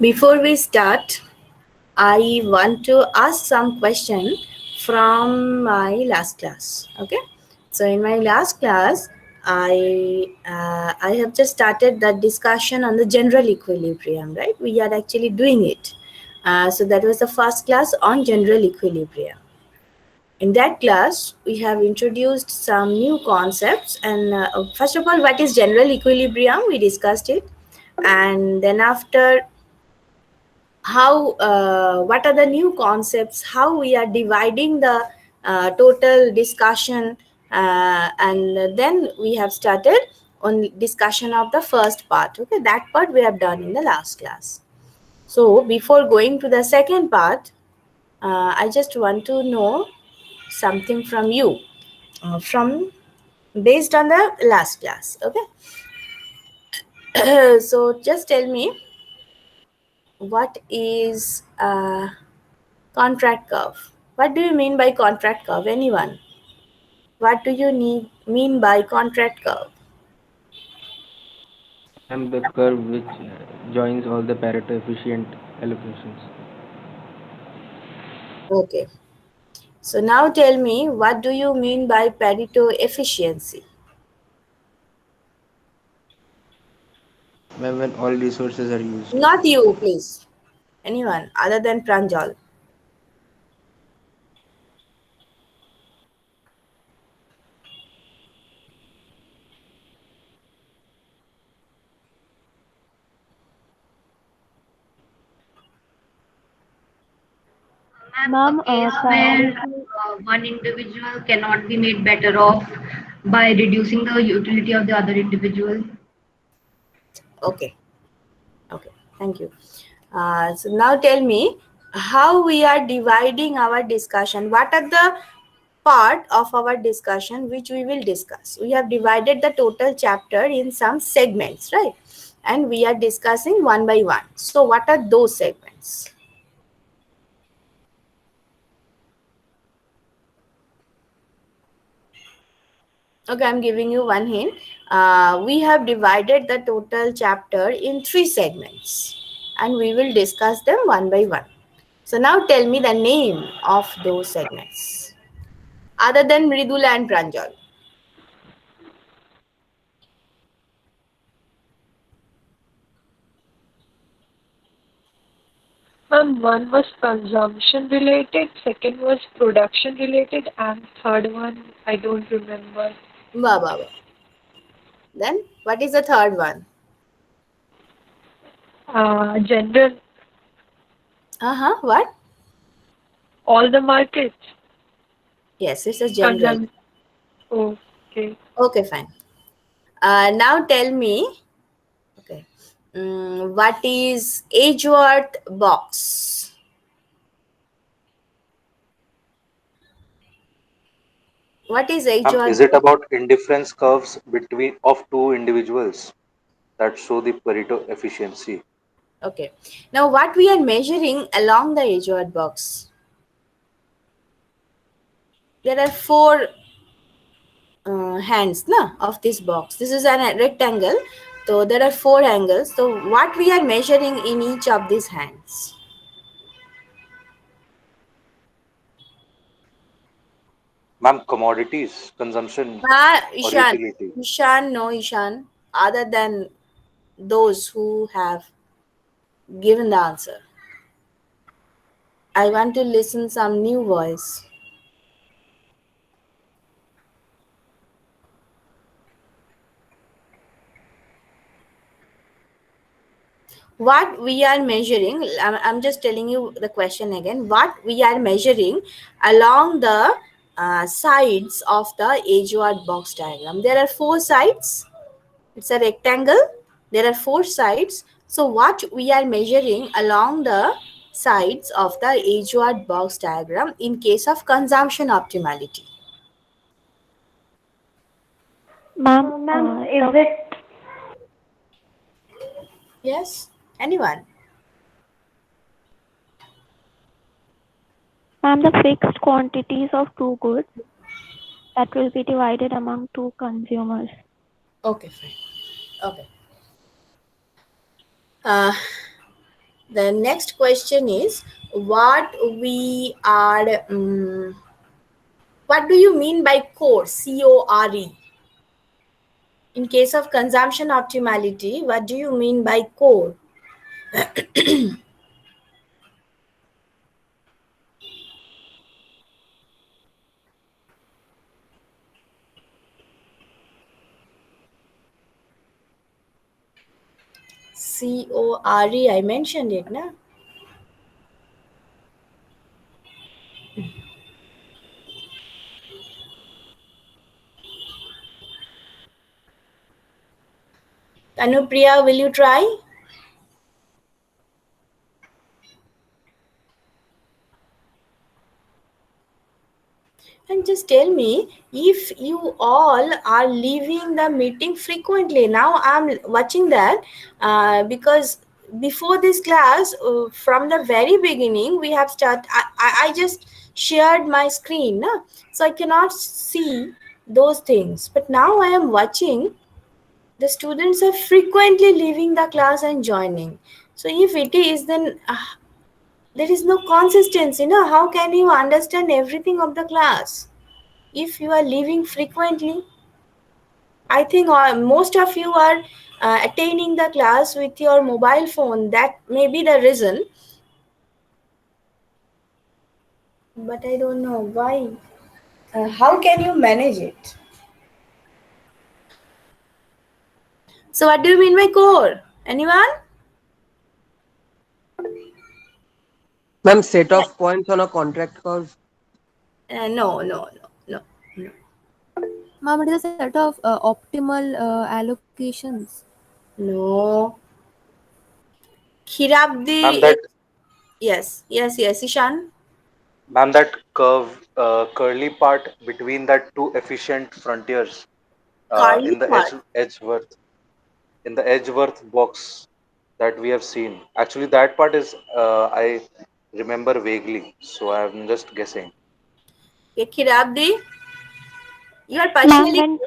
Before we start, I want to ask some question from my last class. Okay, so in my last class, I have just started the discussion on the general equilibrium. Right, we are actually doing it. So that was the first class on general equilibrium. In that class, we have introduced some new concepts. And first of all, what is general equilibrium? We discussed it, and then after how what are the new concepts, how we are dividing the total discussion, and then we have started on discussion of the first part. Okay, that part we have done in the last class. So before going to the second part, I just want to know something from you, from based on the last class. Okay. So just tell me, what is contract curve? What do you mean by contract curve? Anyone? What do you mean by contract curve? And the curve which joins all the Pareto efficient allocations. Okay. So now tell me, what do you mean by Pareto efficiency? When all resources are used. Not you, please. Anyone other than Pranjal. Ma'am, a Ma'am, case where priority. one individual cannot be made better off by reducing the utility of the other individual. Okay. Okay. Thank you. So now tell me how we are dividing our discussion. What are the part of our discussion which we will discuss? We have divided the total chapter in some segments, right? And we are discussing one by one. So what are those segments? Okay, I'm giving you one hint. We have divided the total chapter in 3 segments and we will discuss them one by one. So now tell me the name of those segments other than Mridula and Pranjal. Ma'am, one was consumption related, second was production related, and third one I don't remember. Ba, ba, ba. Then what is the third one? General, Uh-huh. What? all the markets. Yes, it's a general. Consum. Okay. Okay, fine. Now tell me, okay, what is Edgeworth box? What is Is Edgeworth it box? about indifference curves between of two individuals that show the Pareto efficiency? Okay. Now what we are measuring along the Edgeworth box? There are four hands na, of this box. This is a rectangle. So there are four angles. So what we are measuring in each of these hands? Ma'am, commodities, consumption or Ishan. utility. Ishan, no Ishan. Other than those who have given the answer. I want to listen some new voice. What we are measuring, I'm just telling you the question again. What we are measuring along the sides of the Edgeworth box diagram. There are four sides. It's a rectangle. There are four sides. So what we are measuring along the sides of the Edgeworth box diagram in case of consumption optimality. Ma'am, Ma'am, is it Yes? Anyone? ma'am, the fixed quantities of two goods that will be divided among two consumers. Okay, fine. Okay. Uh, The next question is what we are. What do you mean by core? CORE. In case of consumption optimality, what do you mean by core? CORE, I mentioned it, na? Anupriya, will you try? And just tell me if you all are leaving the meeting frequently. Now I'm watching that because before this class, from the very beginning, we have started. I just shared my screen, na? So I cannot see those things. But now I am watching. The students are frequently leaving the class and joining. So if it is, then there is no consistency. No, how can you understand everything of the class if you are leaving frequently? I think most of you are attending the class with your mobile phone. That may be the reason, but I don't know why. How can you manage it? So what do you mean by core? Anyone? Ma'am, set of points on a contract curve. No. Ma'am, it is a set of optimal allocations. No. Ma'am, Khirabdi that is, yes, Ishan. ma'am, that curly part between that two efficient frontiers Curly in the part. Edgeworth box that we have seen. Actually, that part is I remember vaguely, so I'm just guessing. Okay, Khirabdi, you are Ma'am, partially when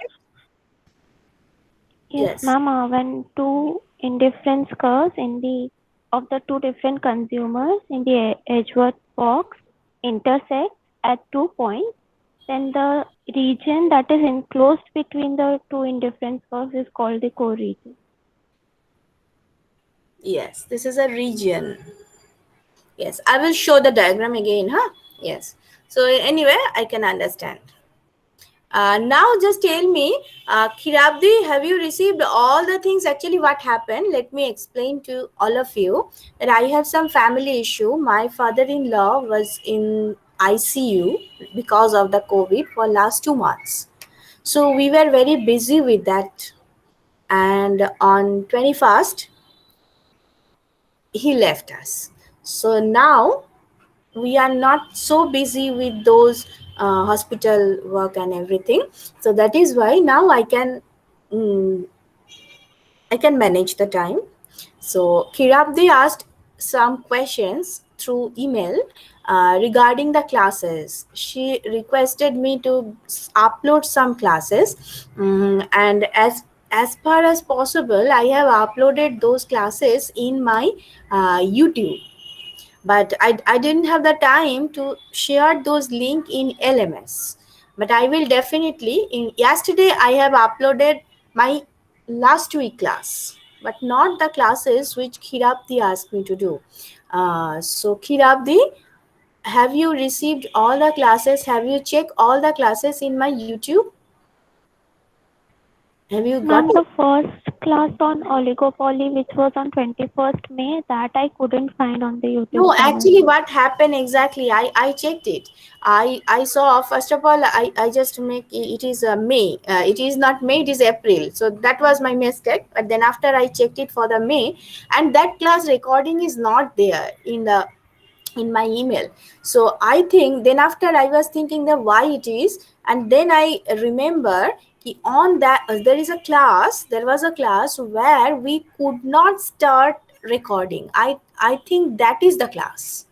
yes, yes. ma'am, when two indifference curves in the of the two different consumers in the Edgeworth box intersect at 2 points, then the region that is enclosed between the two indifference curves is called the co-region. Yes, this is a region. Yes, I will show the diagram again, huh? Yes. So anyway, I can understand. Now just tell me, Khirabdi, have you received all the things? Actually, what happened? Let me explain to all of you that I have some family issue. My father-in-law was in ICU because of the COVID for last 2 months. So we were very busy with that. And on 21st, he left us. So now we are not so busy with those hospital work and everything. So that is why now mm, I can manage the time. So Kirabdi asked some questions through email regarding the classes. She requested me to upload some classes, and as far as possible, I have uploaded those classes in my YouTube, but I didn't have the time to share those link in LMS. But I will definitely. In yesterday I have uploaded my last week class, but not the classes which Khirabdi asked me to do. So Khirabdi, have you received all the classes? Have you checked all the classes in my YouTube? Have you got Ma'am, it? the first class on oligopoly, which was on 21st May, that I couldn't find on the YouTube No, channel. actually, what happened exactly? I checked it. I saw, first of all, I just make it is May. It is not May. It is April. So that was my mistake. But then after I checked it for the May, and that class recording is not there in my email. So I think then after I was thinking that why it is, and then I remember on that there was a class where we could not start recording. I think that is the class.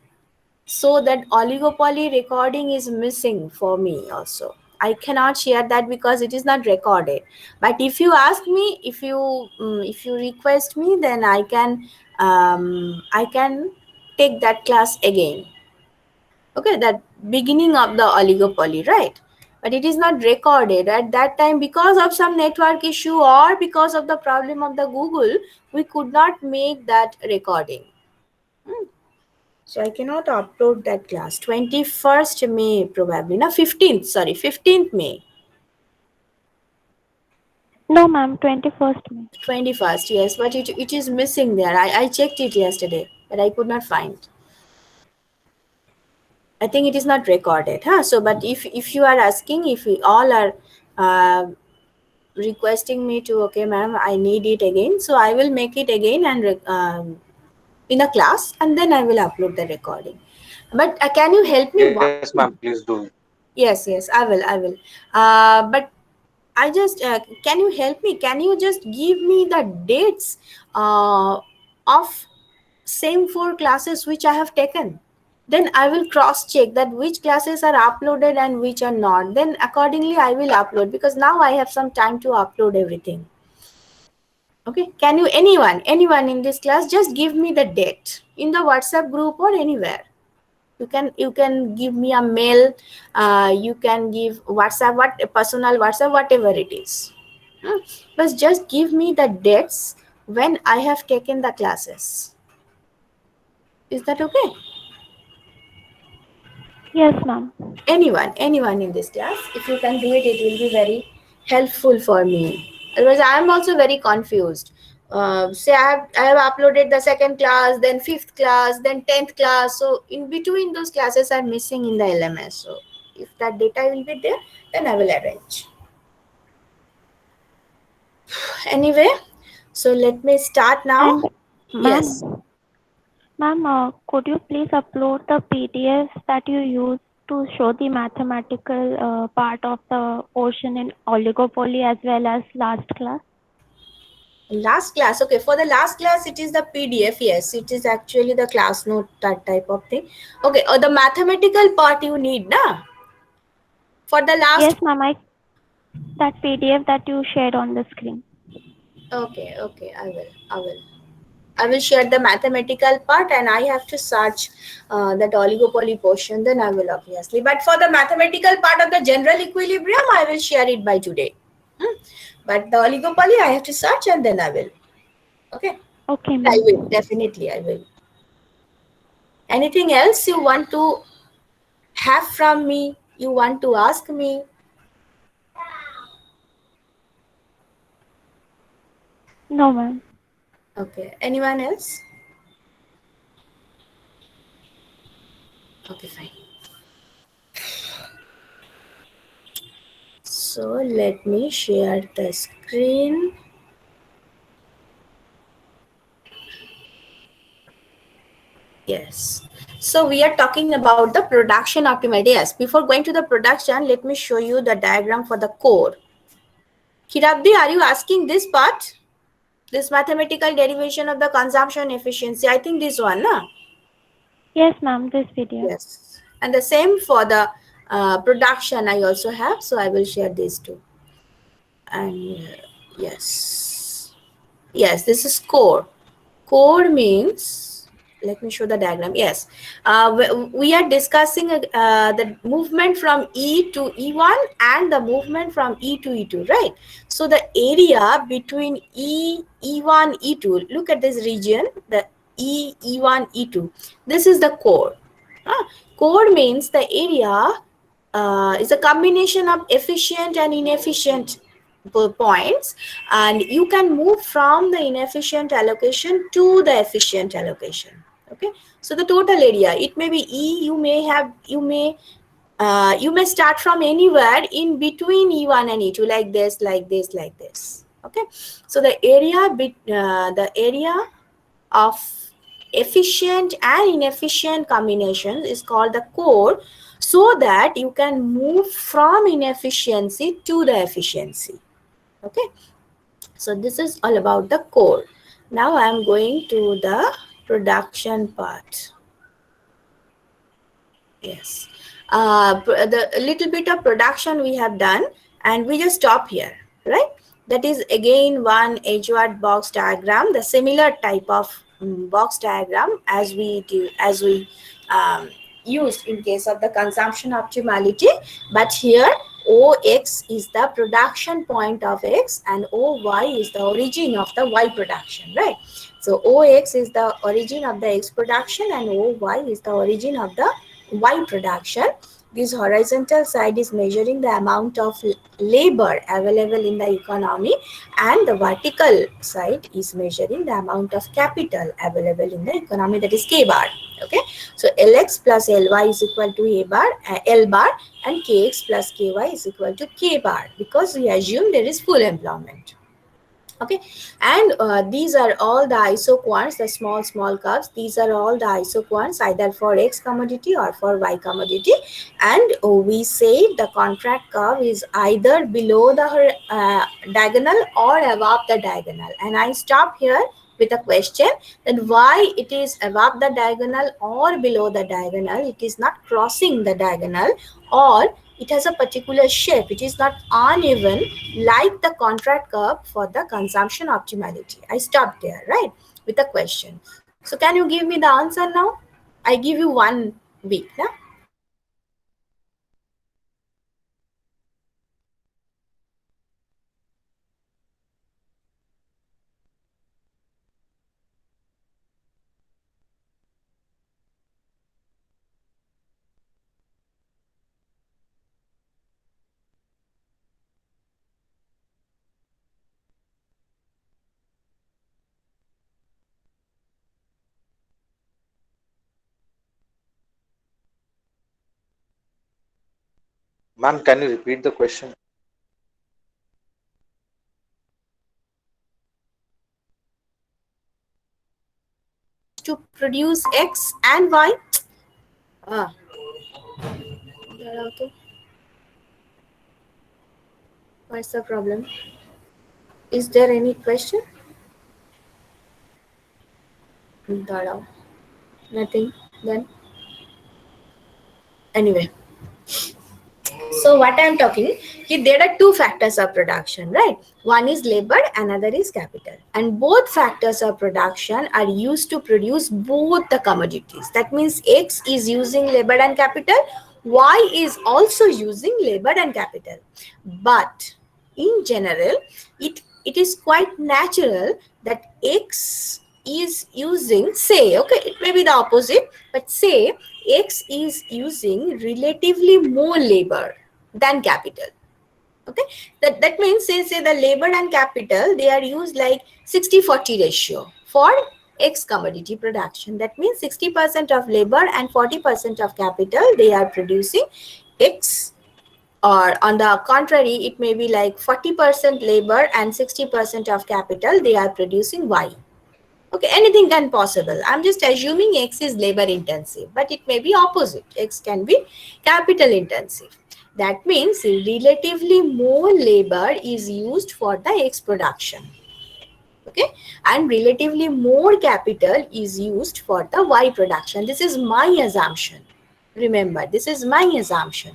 So that oligopoly recording is missing for me also. I cannot share that because it is not recorded. But if you ask me, if you request me, then I can take that class again. Okay, that beginning of the oligopoly, right? But it is not recorded at that time because of some network issue or because of the problem of the Google. We could not make that recording. So I cannot upload that class. 21st May probably. No, 15th, sorry, 15th May. No, ma'am, 21st May. 21st, yes, but it is missing there. I checked it yesterday, but I could not find. I think it is not recorded. Huh? So, but if you are asking, if we all are requesting me to, okay, ma'am, I need it again. So I will make it again and in a class, and then I will upload the recording. But can you help me? Yes, ma'am, please do. Yes, I will. But I just can you help me? Can you just give me the dates of same 4 classes which I have taken? Then I will cross check that which classes are uploaded and which are not. Then accordingly I will upload, because now I have some time to upload everything. Okay, can you, anyone in this class, just give me the date in the WhatsApp group or anywhere. You can give me a mail, you can give WhatsApp, personal WhatsApp, whatever it is. But just give me the dates when I have taken the classes. Is that okay? Yes, ma'am. Anyone in this class, if you can do it, it will be very helpful for me. Otherwise, I am also very confused. Say I have uploaded the 2nd class, then 5th class, then 10th class. So in between those classes are missing in the LMS. So if that data will be there, then I will arrange. Anyway, so let me start now. And Yes. ma'am, could you please upload the PDFs that you used to show the mathematical part of the portion in oligopoly as well as last class? Last class, okay, for the last class it is the PDF. Yes, it is actually the class note, that type of thing. Okay, the mathematical part you need, na? For the last. Yes, ma'am, that PDF that you shared on the screen. Okay, I will share the mathematical part, and I have to search that oligopoly portion, then I will obviously. But for the mathematical part of the general equilibrium, I will share it by today. But the oligopoly, I have to search and then I will. Okay. Okay, I ma'am. will, definitely I will. Anything else you want to have from me? You want to ask me? No, ma'am. Okay. Anyone else? Okay, fine. So let me share the screen. Yes. So we are talking about the production optimality. Yes. Before going to the production, let me show you the diagram for the core. Kirabdi, are you asking this part? This mathematical derivation of the consumption efficiency. I think this one, na? Yes, ma'am, this video. Yes. And the same for the production I also have. So I will share these two. And yes. Yes, this is core. Core means, let me show the diagram. Yes, we are discussing the movement from E to E1 and the movement from E to E2, right? So the area between E1, E2, look at this region, the E1, E2. This is the core. Core means the area is a combination of efficient and inefficient points, and you can move from the inefficient allocation to the efficient allocation. Okay, so the total area, it may be E, you may start from anywhere in between E1 and E2, like this. Okay, so the area of efficient and inefficient combinations is called the core, so that you can move from inefficiency to the efficiency. Okay, so this is all about the core. Now I am going to the production part. Yes, the little bit of production we have done, and we just stop here, right? That is again one Edgeworth box diagram, the similar type of box diagram as we do, as we used in case of the consumption optimality. But here OX is the production point of X and OY is the origin of the Y production, right? So OX is the origin of the X production and OY is the origin of the Y production. This horizontal side is measuring the amount of labor available in the economy, and the vertical side is measuring the amount of capital available in the economy, that is K bar. Okay, so Lx plus Ly is equal to A bar, L bar, and Kx plus Ky is equal to K bar, because we assume there is full employment. Okay, and these are all the isoquants, the small curves. These are all the isoquants either for X commodity or for Y commodity, and we say the contract curve is either below the diagonal or above the diagonal. And I stop here with a question that why it is above the diagonal or below the diagonal. It is not crossing the diagonal, or it has a particular shape. It is not uneven like the contract curve for the consumption optimality. I stopped there, right, with a question. So can you give me the answer now? I give you 1 week. Yeah? Ma'am, can you repeat the question? To produce X and Y. Okay. What's the problem? Is there any question? Nothing. Then anyway. So what I am talking, there are 2 factors of production, right? One is labor, another is capital. And both factors of production are used to produce both the commodities. That means X is using labor and capital, Y is also using labor and capital. But in general, it is quite natural that X is using, say, okay, it may be the opposite, but say X is using relatively more labor than capital. Okay, that means say the labor and capital, they are used like 60-40 ratio for X commodity production. That means 60% of labor and 40% of capital, they are producing X. Or on the contrary, it may be like 40% labor and 60% of capital, they are producing Y. Okay, anything can possible. I'm just assuming X is labor intensive, but it may be opposite. X can be capital intensive. That means relatively more labor is used for the X production. Okay, and relatively more capital is used for the Y production. This is my assumption. Remember, this is my assumption.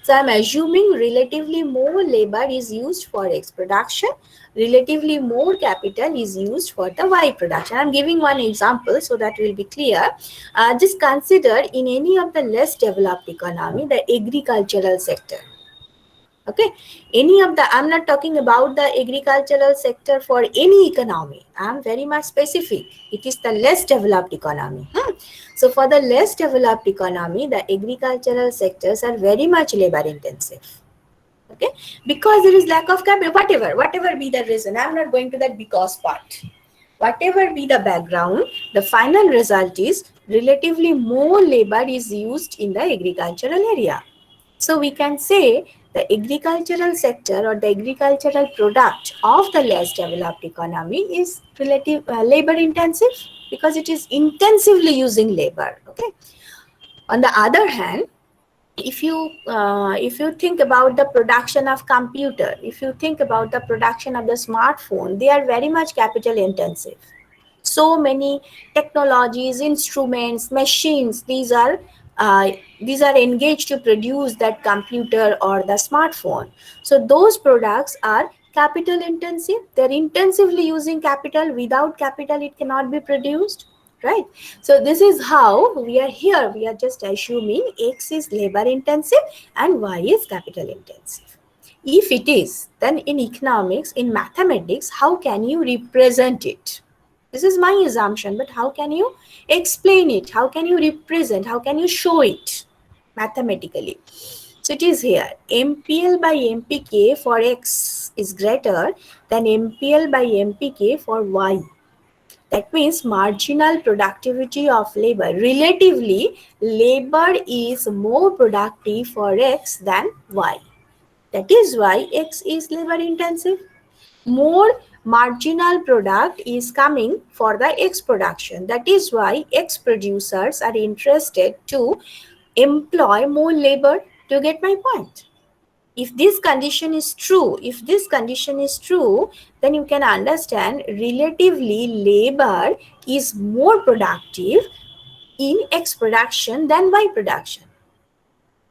So I'm assuming relatively more labor is used for X production, relatively more capital is used for the Y production. I'm giving one example so that will be clear. Just consider in any of the less developed economy, the agricultural sector. Okay, any of the, I'm not talking about the agricultural sector for any economy. I'm very much specific. It is the less developed economy. So for the less developed economy, the agricultural sectors are very much labor intensive. Okay, because there is lack of capital, whatever be the reason. I'm not going to that because part. Whatever be the background, the final result is relatively more labor is used in the agricultural area. So we can say the agricultural sector or the agricultural product of the less developed economy is relative labor intensive because it is intensively using labor. Okay. On the other hand, if you think about the production of computer, if you think about the production of the smartphone, they are very much capital intensive. So many technologies, instruments, machines, these are these are engaged to produce that computer or the smartphone. So those products are capital intensive. They're intensively using capital. Without capital, it cannot be produced, right? So this is how we are here. We are just assuming X is labor intensive and Y is capital intensive. If it is, then in economics, in mathematics, how can you represent it? This is my assumption, but how can you explain it? How can you represent? How can you show it mathematically? So it is here, MPL by MPK for X is greater than MPL by MPK for Y. That means marginal productivity of labor. Relatively, labor is more productive for X than Y. That is why X is labor intensive. More marginal product is coming for the X production. That is why X producers are interested to employ more labor. To get my point? If this condition is true, then you can understand relatively labor is more productive in X production than Y production.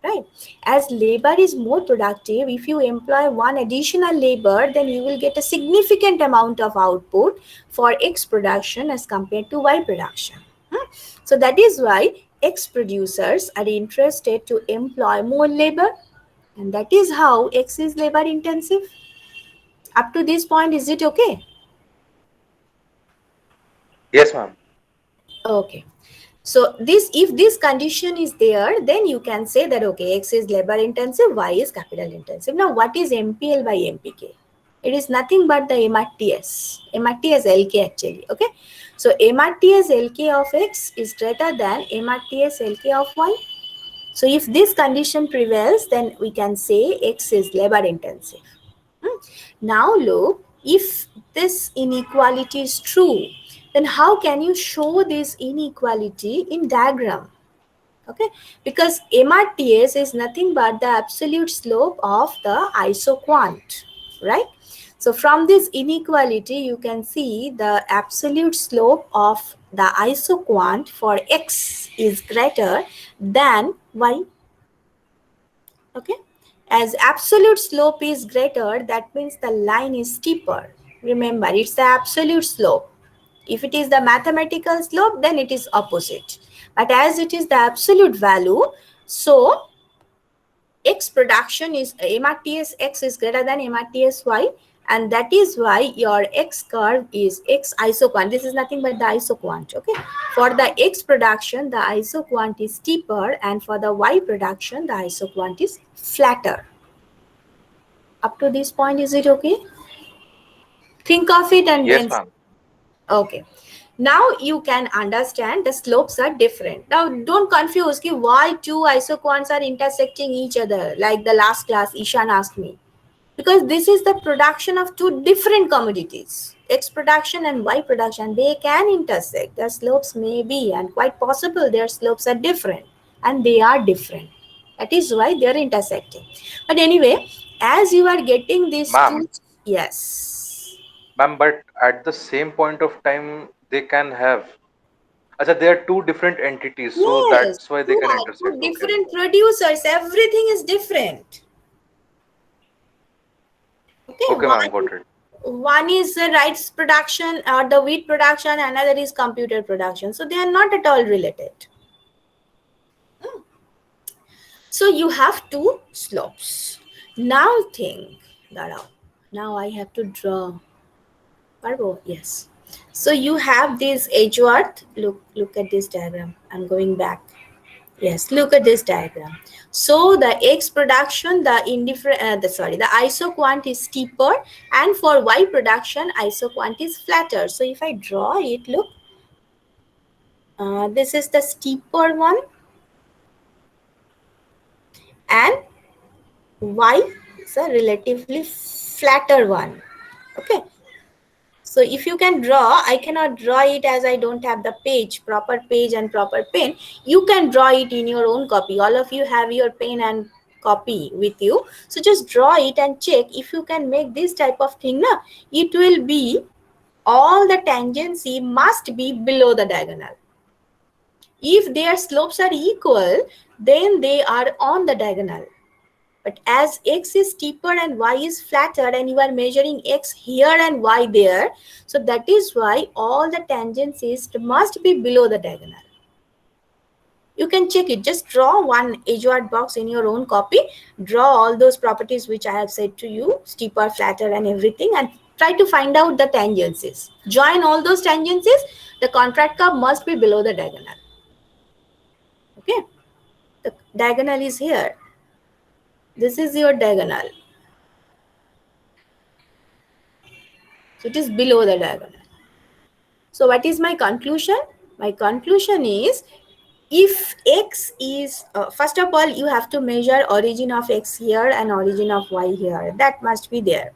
Right? As labor is more productive, if you employ one additional labor, then you will get a significant amount of output for X production as compared to Y production. So that is why X producers are interested to employ more labor, and that is how X is labor intensive. Up to this point, is it okay? Yes, ma'am. Okay. So if this condition is there, then you can say that, okay, X is labor intensive, Y is capital intensive. Now, what is MPL by MPK? It is nothing but the MRTS LK actually, okay? So MRTS LK of X is greater than MRTS LK of Y. So if this condition prevails, then we can say X is labor intensive. Now look, if this inequality is true, then how can you show this inequality in diagram? Okay, because MRTS is nothing but the absolute slope of the isoquant, right? So from this inequality, you can see the absolute slope of the isoquant for X is greater than Y. Okay, as absolute slope is greater, that means the line is steeper. Remember, it's the absolute slope. If it is the mathematical slope, then it is opposite. But as it is the absolute value, so X production is MRTS X is greater than MRTS Y, and that is why your X curve is X isoquant. This is nothing but the isoquant. Okay, for the X production, the isoquant is steeper, and for the Y production, the isoquant is flatter. Up to this point, is it okay? Think of it and Yes, then. ma'am. Okay. Now you can understand the slopes are different. Now don't confuse why two isoquants are intersecting each other, like the last class Ishan asked me. Because this is the production of two different commodities. X production and Y production, they can intersect. Their slopes may be, and quite possible their slopes are different, and they are different. That is why they are intersecting. But anyway, as you are getting these Ma'am, two, yes. ma'am, but at the same point of time, they can have. Acha, they are two different entities, so Yes, that's why they two can are two intersect. Okay. different producers. Everything is different. Okay, Okay, ma'am, got it. one is the rice production or the wheat production, another is computer production. So they are not at all related. So you have two slopes. Now think that out. Now I have to draw. Parvo, yes. So you have this Edgeworth. Look at this diagram. I'm going back. Yes, look at this diagram. So the X production, the isoquant is steeper, and for Y production, isoquant is flatter. So if I draw it, look, this is the steeper one, and Y is a relatively flatter one. Okay. So if you can draw, I cannot draw it as I don't have the proper page and proper pen. You can draw it in your own copy. All of you have your pen and copy with you. So just draw it and check if you can make this type of thing. Now, it will be all the tangency must be below the diagonal. If their slopes are equal, then they are on the diagonal. But as x is steeper and y is flatter, and you are measuring x here and y there, so that is why all the tangents must be below the diagonal. You can check it. Just draw one edgeward box in your own copy. Draw all those properties which I have said to you, steeper, flatter, and everything, and try to find out the tangencies. Join all those tangencies. The contract curve must be below the diagonal. Okay. The diagonal is here. This is your diagonal. So it is below the diagonal. So what is my conclusion? My conclusion is, if x is, first of all, you have to measure origin of x here and origin of y here. That must be there.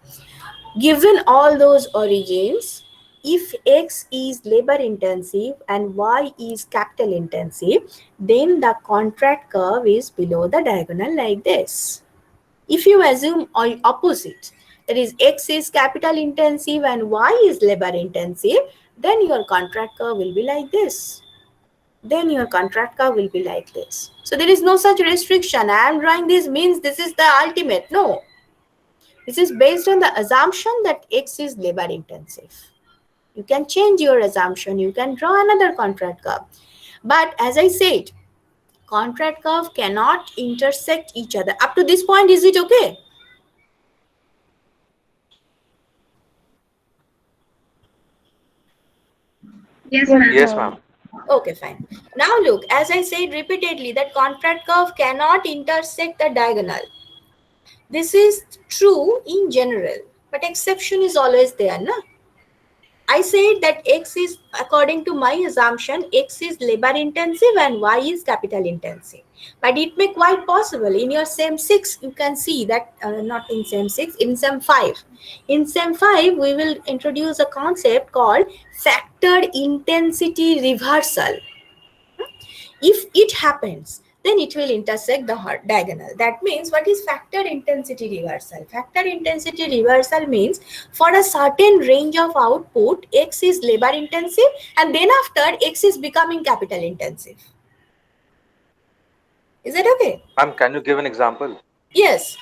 Given all those origins, if x is labor intensive and y is capital intensive, then the contract curve is below the diagonal like this. If you assume opposite, that is x is capital intensive and y is labor intensive, then your contract curve will be like this. Then your contract curve will be like this. So there is no such restriction. I am drawing this means this is the ultimate. No. This is based on the assumption that x is labor intensive. You can change your assumption. You can draw another contract curve. But as I said, contract curve cannot intersect each other. Up to this point, is it okay? Yes, ma'am. Yes, ma'am. Okay, fine. Now look, as I said repeatedly, that contract curve cannot intersect the diagonal. This is true in general, but exception is always there, na? I said that x is, according to my assumption, x is labor intensive and y is capital intensive. But it may quite possible in your SEM 6, you can see that, not in SEM 6, in SEM 5. In SEM 5, we will introduce a concept called factored intensity reversal. If it happens, then it will intersect the diagonal. That means, what is factored intensity reversal? Factored intensity reversal means for a certain range of output, x is labor intensive, and then after x is becoming capital intensive. Is that okay? Ma'am, can you give an example? Yes.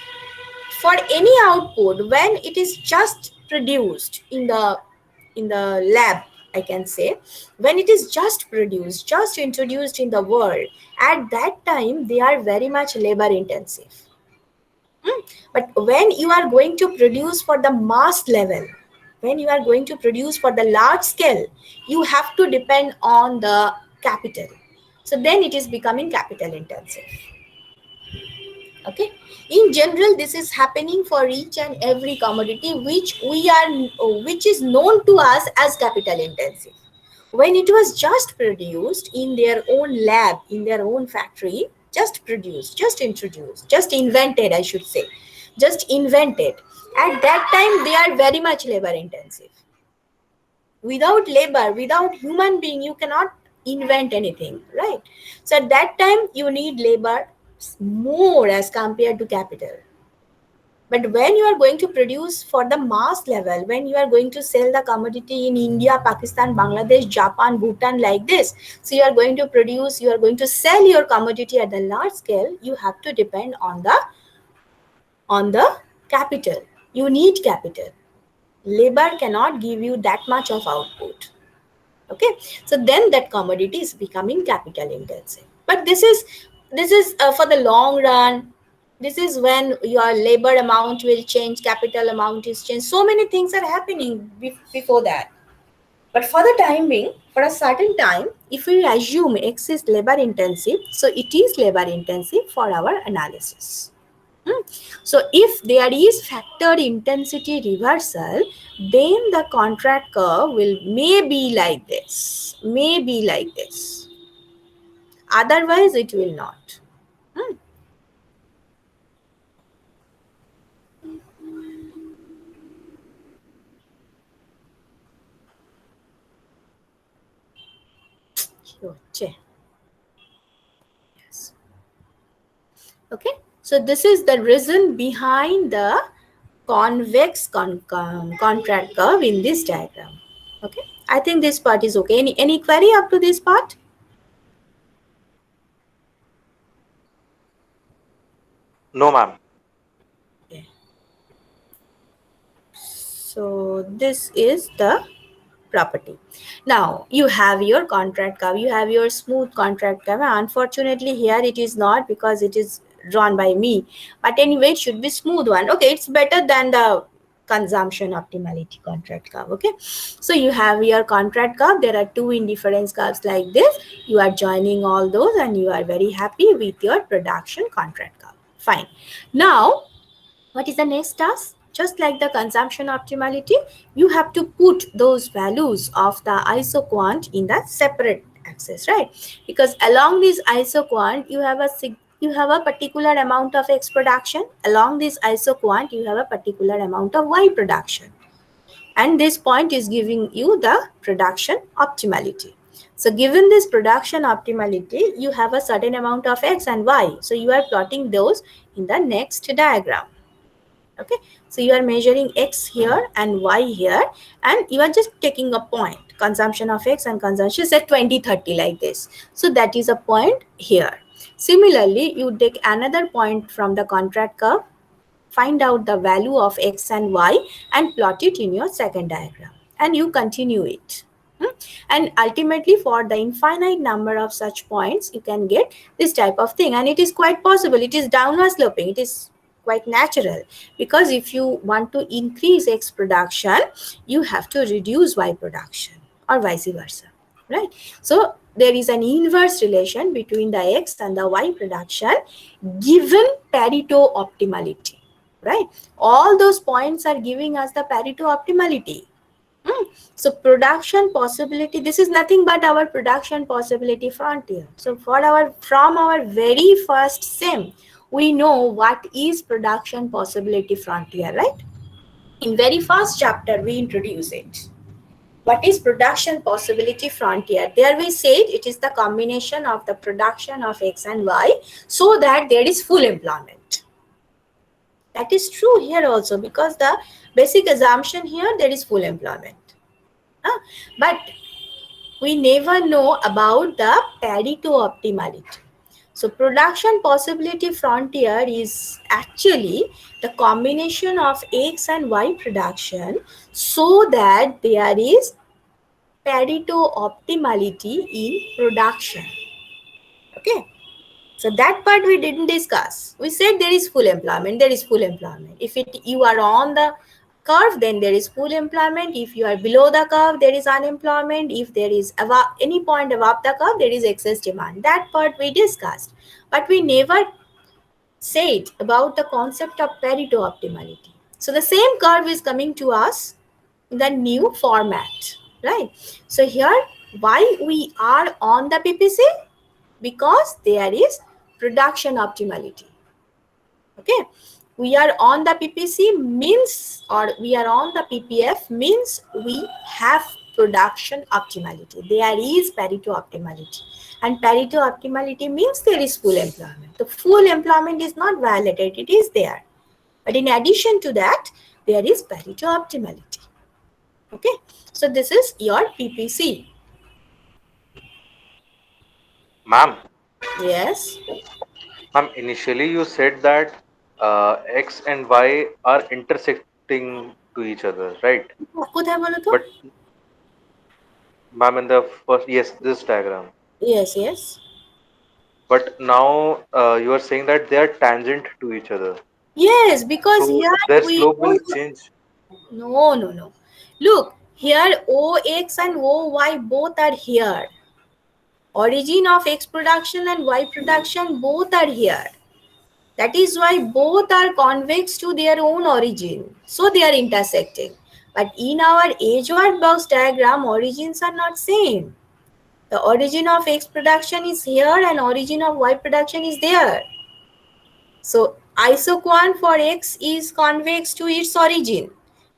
For any output, when it is just produced in the lab, I can say, when it is just produced, just introduced in the world, at that time they are very much labor intensive. But when you are going to produce for the mass level, when you are going to produce for the large scale, you have to depend on the capital. So then it is becoming capital intensive. Okay. In general, this is happening for each and every commodity which is known to us as capital intensive. When it was just produced in their own lab, in their own factory, just produced, just introduced, just invented, I should say, just invented. At that time, they are very much labor intensive. Without labor, without human being, you cannot invent anything, right? So at that time, you need labor more as compared to capital. But when you are going to produce for the mass level, when you are going to sell the commodity in India, Pakistan, Bangladesh, Japan, Bhutan, like this, so you are going to produce, you are going to sell your commodity at the large scale, you have to depend on the capital. You need capital. Labor cannot give you that much of output. Okay, so then that commodity is becoming capital intensive. But this is for the long run. This is when your labor amount will change, capital amount is changed. So many things are happening before that. But for the time being, for a certain time, if we assume X is labor intensive, so it is labor intensive for our analysis. So if there is factored intensity reversal, then the contract curve may be like this. Otherwise, it will not. Yes. Okay. So this is the reason behind the convex contract curve in this diagram. Okay. I think this part is okay. Any query up to this part? No, ma'am. So this is the property. Now you have your contract curve, you have your smooth contract curve. Unfortunately here it is not, because it is drawn by me, but anyway it should be smooth one. Okay, it's better than the consumption optimality contract curve. Okay, so you have your contract curve, there are two indifference curves like this, you are joining all those and you are very happy with your production contract curve. Fine. Now what is the next task? Just like the consumption optimality, you have to put those values of the isoquant in the separate axis, right? Because along this isoquant, you have a particular amount of X production. Along this isoquant, you have a particular amount of Y production. And this point is giving you the production optimality. So given this production optimality, you have a certain amount of X and Y. So you are plotting those in the next diagram. Okay, so you are measuring X here and Y here, and you are just taking a point, consumption of X and consumption is at 2030 like this. So that is a point here. Similarly, you take another point from the contract curve, find out the value of X and Y and plot it in your second diagram, and you continue it. And ultimately, for the infinite number of such points, you can get this type of thing. And it is quite possible. It is downward sloping. It is quite natural, because if you want to increase X production, you have to reduce Y production, or vice versa, right? So there is an inverse relation between the X and the Y production given Pareto optimality, right? All those points are giving us the Pareto optimality. So production possibility, this is nothing but our production possibility frontier. So from our very first SEM, we know what is production possibility frontier, right? In very first chapter, we introduce it. What is production possibility frontier? There we said it is the combination of the production of X and Y so that there is full employment. That is true here also, because the basic assumption here, there is full employment. But we never know about the Pareto optimality. So production possibility frontier is actually the combination of X and Y production so that there is Pareto optimality in production. Okay. So that part we didn't discuss. We said there is full employment. There is full employment. If you are on the curve, then there is full employment. If you are below the curve, there is unemployment. If there is any point above the curve, there is excess demand. That part we discussed. But we never said about the concept of Pareto optimality. So the same curve is coming to us in the new format, right? So here, why we are on the PPC? Because there is production optimality. Okay, we are on the PPC means, or we are on the PPF means we have production optimality. There is Pareto optimality, and Pareto optimality means there is full employment. The full employment is not violated, it is there. But in addition to that, there is Pareto optimality. Okay, so this is your PPC. Ma'am. Yes. Ma'am, initially you said that X and Y are intersecting to each other, right? But ma'am, in the first, yes, this diagram. Yes, yes. But now you are saying that they are tangent to each other. Yes, because so here their we slope will change. No. Look, here OX and OY both are here. Origin of X production and Y production both are here. That is why both are convex to their own origin. So they are intersecting. But in our Edgeworth box diagram, origins are not same. The origin of X production is here and origin of Y production is there. So isoquant for X is convex to its origin,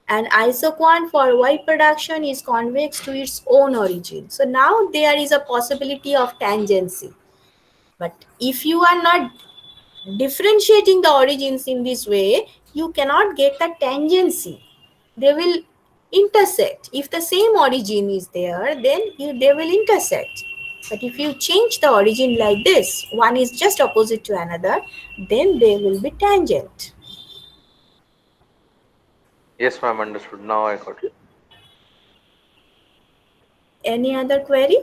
and isoquant for Y production is convex to its own origin. So now there is a possibility of tangency. But if you are not differentiating the origins in this way, you cannot get the tangency. They will intersect. If the same origin is there, then they will intersect. But if you change the origin like this, one is just opposite to another, then they will be tangent. Yes, ma'am, understood. Now I got it. Any other query?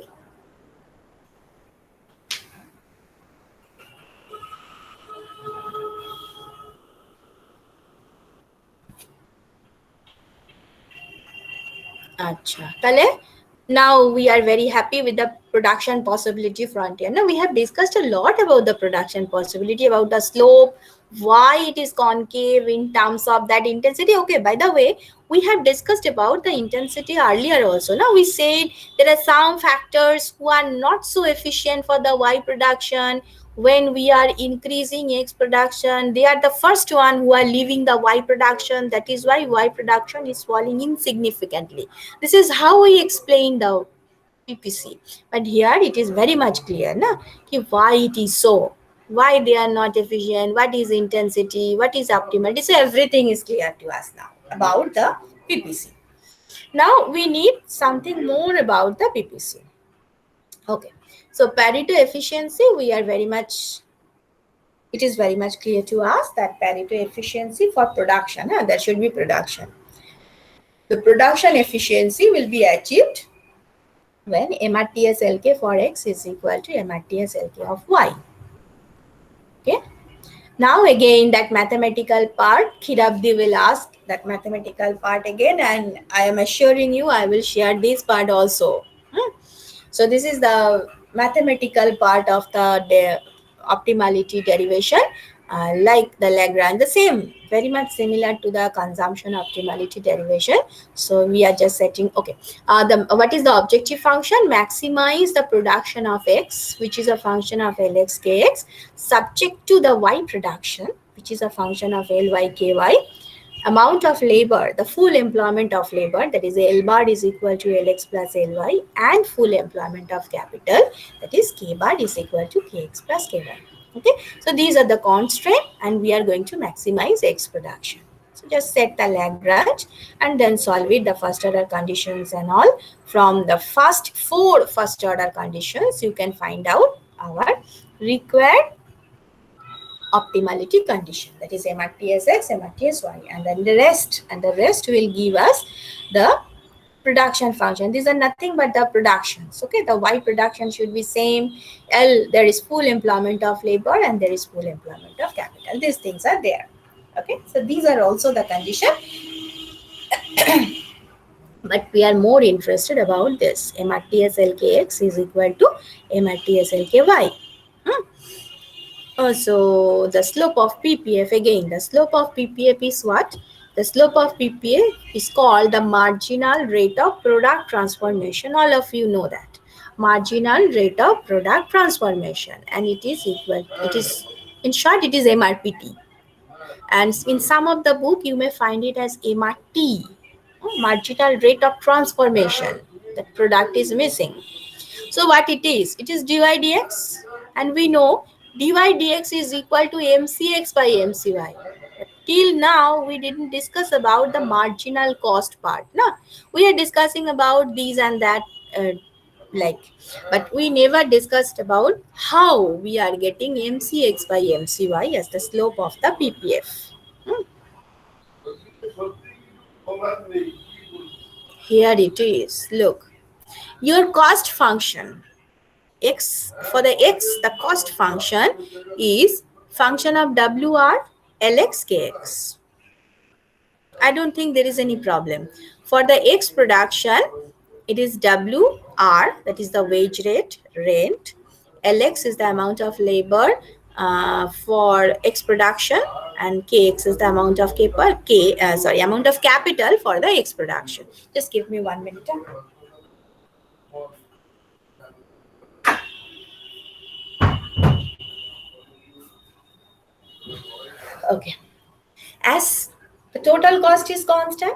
Acha. Tale? Now we are very happy with the production possibility frontier. Now we have discussed a lot about the production possibility, about the slope, why it is concave in terms of that intensity. Okay, by the way, we have discussed about the intensity earlier also. Now we said there are some factors who are not so efficient for the Y production. When we are increasing X production, they are the first one who are leaving the Y production. That is why Y production is falling insignificantly. This is how we explain the PPC. But here it is very much clear na, why it is so, why they are not efficient, what is intensity, what is optimal. So everything is clear to us now about the PPC. Now we need something more about the PPC. Okay, so Pareto efficiency, we are very much, it is very much clear to us that Pareto efficiency for production, there should be production. The production efficiency will be achieved when MRTS LK for X is equal to MRTS LK of Y. Okay. Now again that mathematical part, Khirabdi will ask that mathematical part again, and I am assuring you I will share this part also. So this is the mathematical part of the optimality derivation, like the Lagrange, the same, very much similar to the consumption optimality derivation. So we are just setting, okay, what is the objective function? Maximize the production of X, which is a function of Lx kx, subject to the Y production, which is a function of Ly ky. Amount of labor, the full employment of labor, that is L bar is equal to Lx plus Ly, and full employment of capital, that is K bar is equal to Kx plus Ky. Okay, so these are the constraints, and we are going to maximize X production. So just set the Lagrange and then solve it, the first order conditions and all. From the first 4 first order conditions, you can find out our required optimality condition, that is MRTS X, MRTS Y, and then the rest will give us the production function. These are nothing but the productions. Okay, the Y production should be same. L, there is full employment of labor and there is full employment of capital. These things are there. Okay, so these are also the condition. But we are more interested about this. MRTS LKX is equal to MRTS LKY. So the slope of PPF, again, the slope of PPF is what? The slope of PPF is called the marginal rate of product transformation. All of you know that. Marginal rate of product transformation. And it is equal, it is, in short, it is MRPT. And in some of the book, you may find it as MRT, marginal rate of transformation. That product is missing. So what it is dy dx. And we know dy dx is equal to mcx by mcy. Till now, we didn't discuss about the marginal cost part. No, we are discussing about these and that, but we never discussed about how we are getting mcx by mcy as the slope of the PPF. Here it is. Look, your cost function. X, for the X, the cost function is function of WR Lx kx. I don't think there is any problem. For the X production, it is WR, that is the wage rate, rent. Lx is the amount of labor for X production, and Kx is the amount of amount of capital for the X production. Just give me 1 minute. Okay, as the total cost is constant.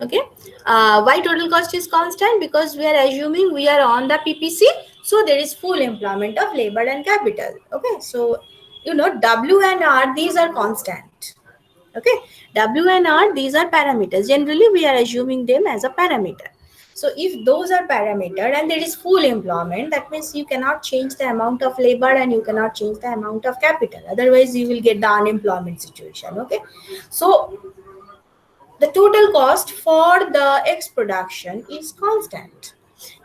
Okay, why total cost is constant? Because we are assuming we are on the PPC, so there is full employment of labor and capital. Okay, so you know W and R, these are constant. Okay, W and R, these are parameters. Generally, we are assuming them as a parameter. So if those are parameter and there is full employment, that means you cannot change the amount of labor and you cannot change the amount of capital. Otherwise, you will get the unemployment situation. Okay. So the total cost for the X production is constant.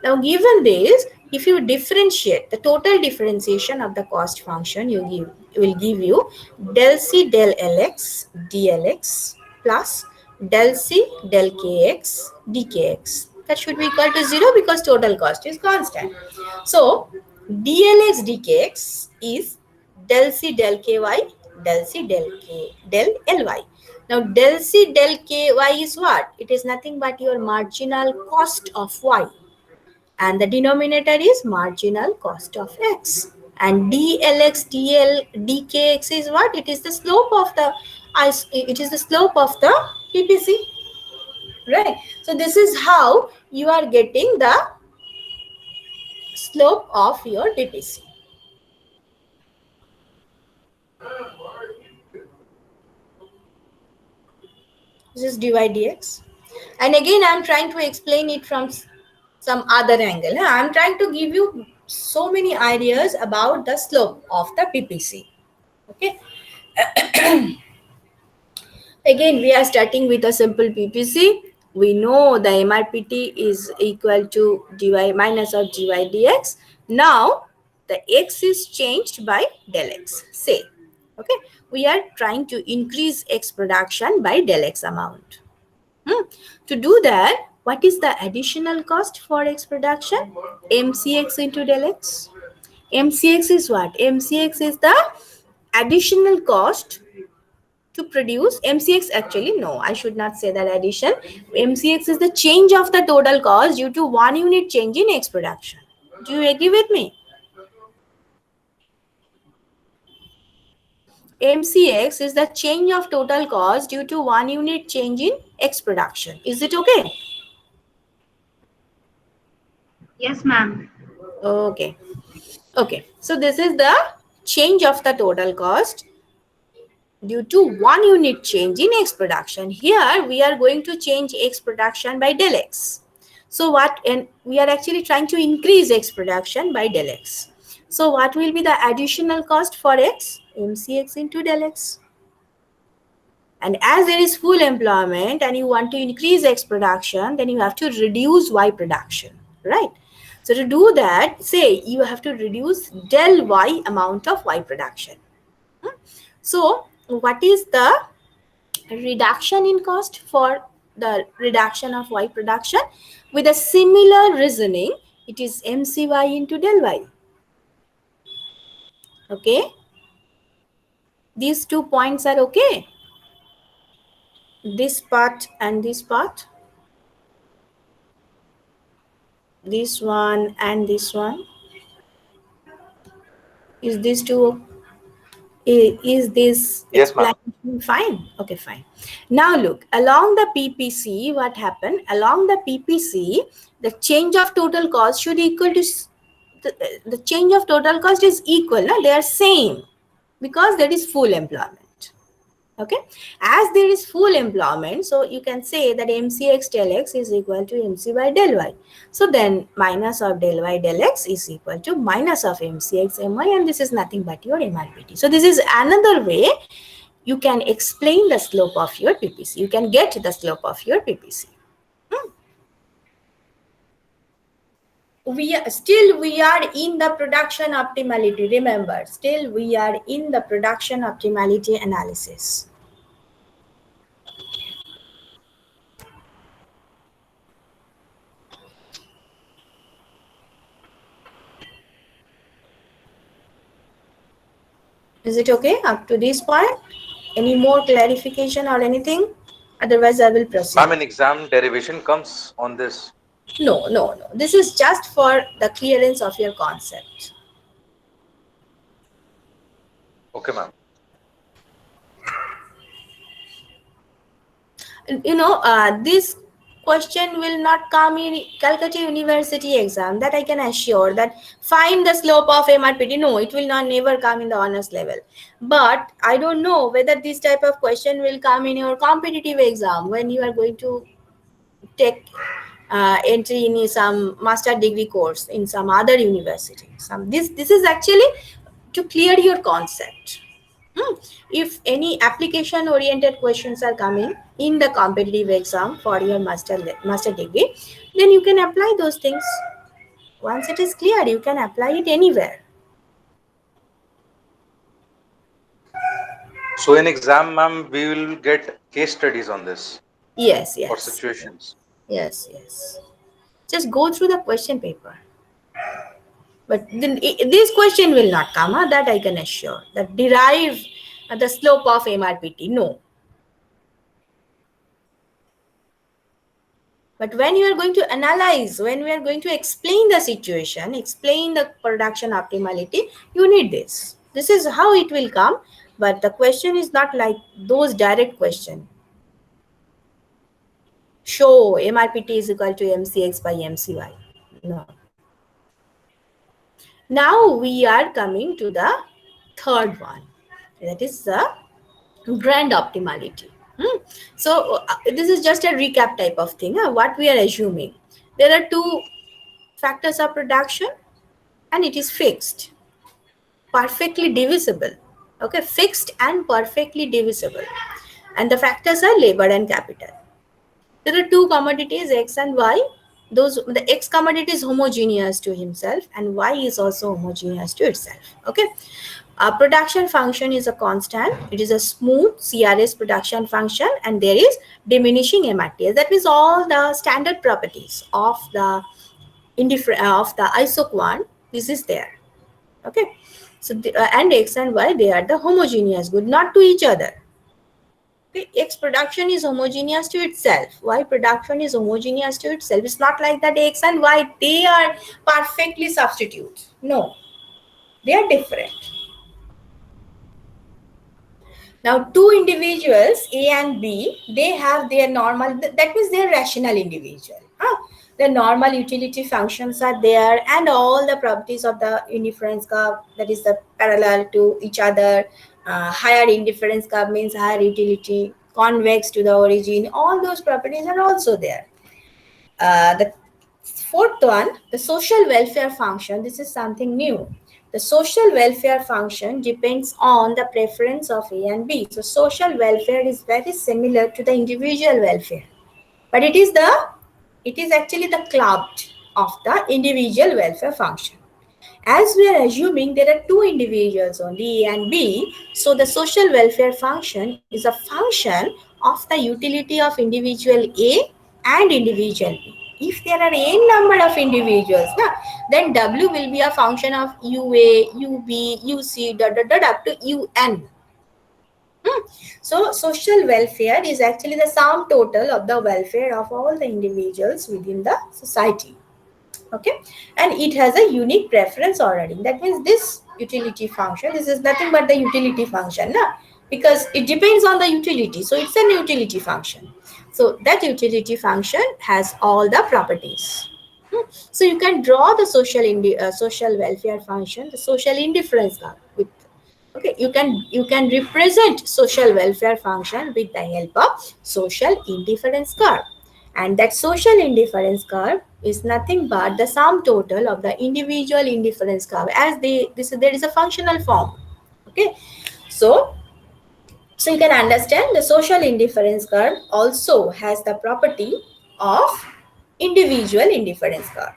Now, given this, if you differentiate the total differentiation of the cost function, will give you del C del Lx dlx plus del C del Kx dkx. That should be equal to 0 because total cost is constant. So, dlx dkx is del C del Ky del C del K del Ly. Now, del C del Ky is what? It is nothing but your marginal cost of y. And the denominator is marginal cost of x. And dlx dkx is what? It is the slope of the PPC. Right. So this is how you are getting the slope of your PPC. This is dy dx. And again, I am trying to explain it from some other angle. I am trying to give you so many ideas about the slope of the PPC. Okay. Again, we are starting with a simple PPC. We know the MRPT is equal to dy minus of dy dx. Now, the x is changed by del x. Say, okay, we are trying to increase x production by del x amount. To do that, what is the additional cost for x production? MCX into del x. MCX is what? MCX is the additional cost to produce. MCX actually, no, I should not say that addition. MCX is the change of the total cost due to 1 unit change in x production. Do you agree with me? MCX is the change of total cost due to 1 unit change in x production. Is it okay? Yes, ma'am. Okay. Okay. So this is the change of the total cost due to 1 unit change in x production. Here we are going to change x production by del x. So what, and we are actually trying to increase x production by del x. So what will be the additional cost for x? MCX into del x. And as there is full employment and you want to increase x production, then you have to reduce y production, right? So to do that, say you have to reduce del y amount of y production. So what is the reduction in cost for the reduction of y production? With a similar reasoning, it is mcy into del y. Okay? These 2 points are okay? This part and this part? This one and this one? Is this two? Is this Yes, ma'am. explanation fine? Okay, fine. Now look, along the PPC, what happened? Along the PPC, the change of total cost should equal to, the change of total cost is equal, no? They are same because there is full employment. Okay, as there is full employment, so you can say that MCX del x is equal to MC by del y. So then minus of del y del x is equal to minus of MCX my, and this is nothing but your MRPT. So this is another way you can explain the slope of your PPC. You can get the slope of your PPC. We are in the production optimality. Remember, still we are in the production optimality analysis. Is it okay up to this point? Any more clarification or anything? Otherwise, I will proceed. Ma'am, an exam derivation comes on this. No. This is just for the clearance of your concept. Okay, ma'am. You know, this question will not come in Calcutta University exam. That I can assure. That find the slope of MRPT. No, it will not never come in the honors level. But I don't know whether this type of question will come in your competitive exam when you are going to take entry in some master degree course in some other university. This is actually to clear your concept. If any application oriented questions are coming in the competitive exam for your master degree, then you can apply those things. Once it is clear, you can apply it anywhere. So in exam, ma'am, we will get case studies on this. Yes. Or situations. Yes. Just go through the question paper. But then this question will not come, that I can assure. That derive the slope of MRPT, no. But when you are going to analyze, when we are going to explain the situation, explain the production optimality, you need this. This is how it will come. But the question is not like those direct questions. Show MRPT is equal to MCX by MCY. No. Now we are coming to the third one. That is the grand optimality. So this is just a recap type of thing. What we are assuming. There are two factors of production and it is fixed. Perfectly divisible. Okay, fixed and perfectly divisible. And the factors are labor and capital. There are two commodities, X and Y. The X commodity is homogeneous to himself and Y is also homogeneous to itself. Okay. Production function is a constant. It is a smooth CRS production function and there is diminishing MRTS. That means all the standard properties of the isoquant, this is there. Okay. So and X and Y, they are the homogeneous good, not to each other. Okay. X production is homogeneous to itself. Y production is homogeneous to itself. It's not like that X and Y, they are perfectly substitute. No, they are different. Now, two individuals, A and B, they have their normal, that means they are rational individual. The normal utility functions are there and all the properties of the indifference curve, that is the parallel to each other. Higher indifference curve means higher utility, convex to the origin, all those properties are also there. The fourth one, the social welfare function, this is something new. The social welfare function depends on the preference of A and B. So social welfare is very similar to the individual welfare, but it is actually the club of the individual welfare function. As we are assuming there are two individuals only, A and B, so the social welfare function is a function of the utility of individual A and individual B. If there are n number of individuals, then W will be a function of UA, UB, UC, up to UN. So social welfare is actually the sum total of the welfare of all the individuals within the society. Okay, and it has a unique preference already. That means this utility function, this is nothing but the utility function, because it depends on the utility. So it's an utility function. So that utility function has all the properties. So you can draw the social welfare function, the social indifference curve with. Okay, you can represent social welfare function with the help of social indifference curve. And that social indifference curve is nothing but the sum total of the individual indifference curve as there is a functional form. Okay, so you can understand the social indifference curve also has the property of individual indifference curve.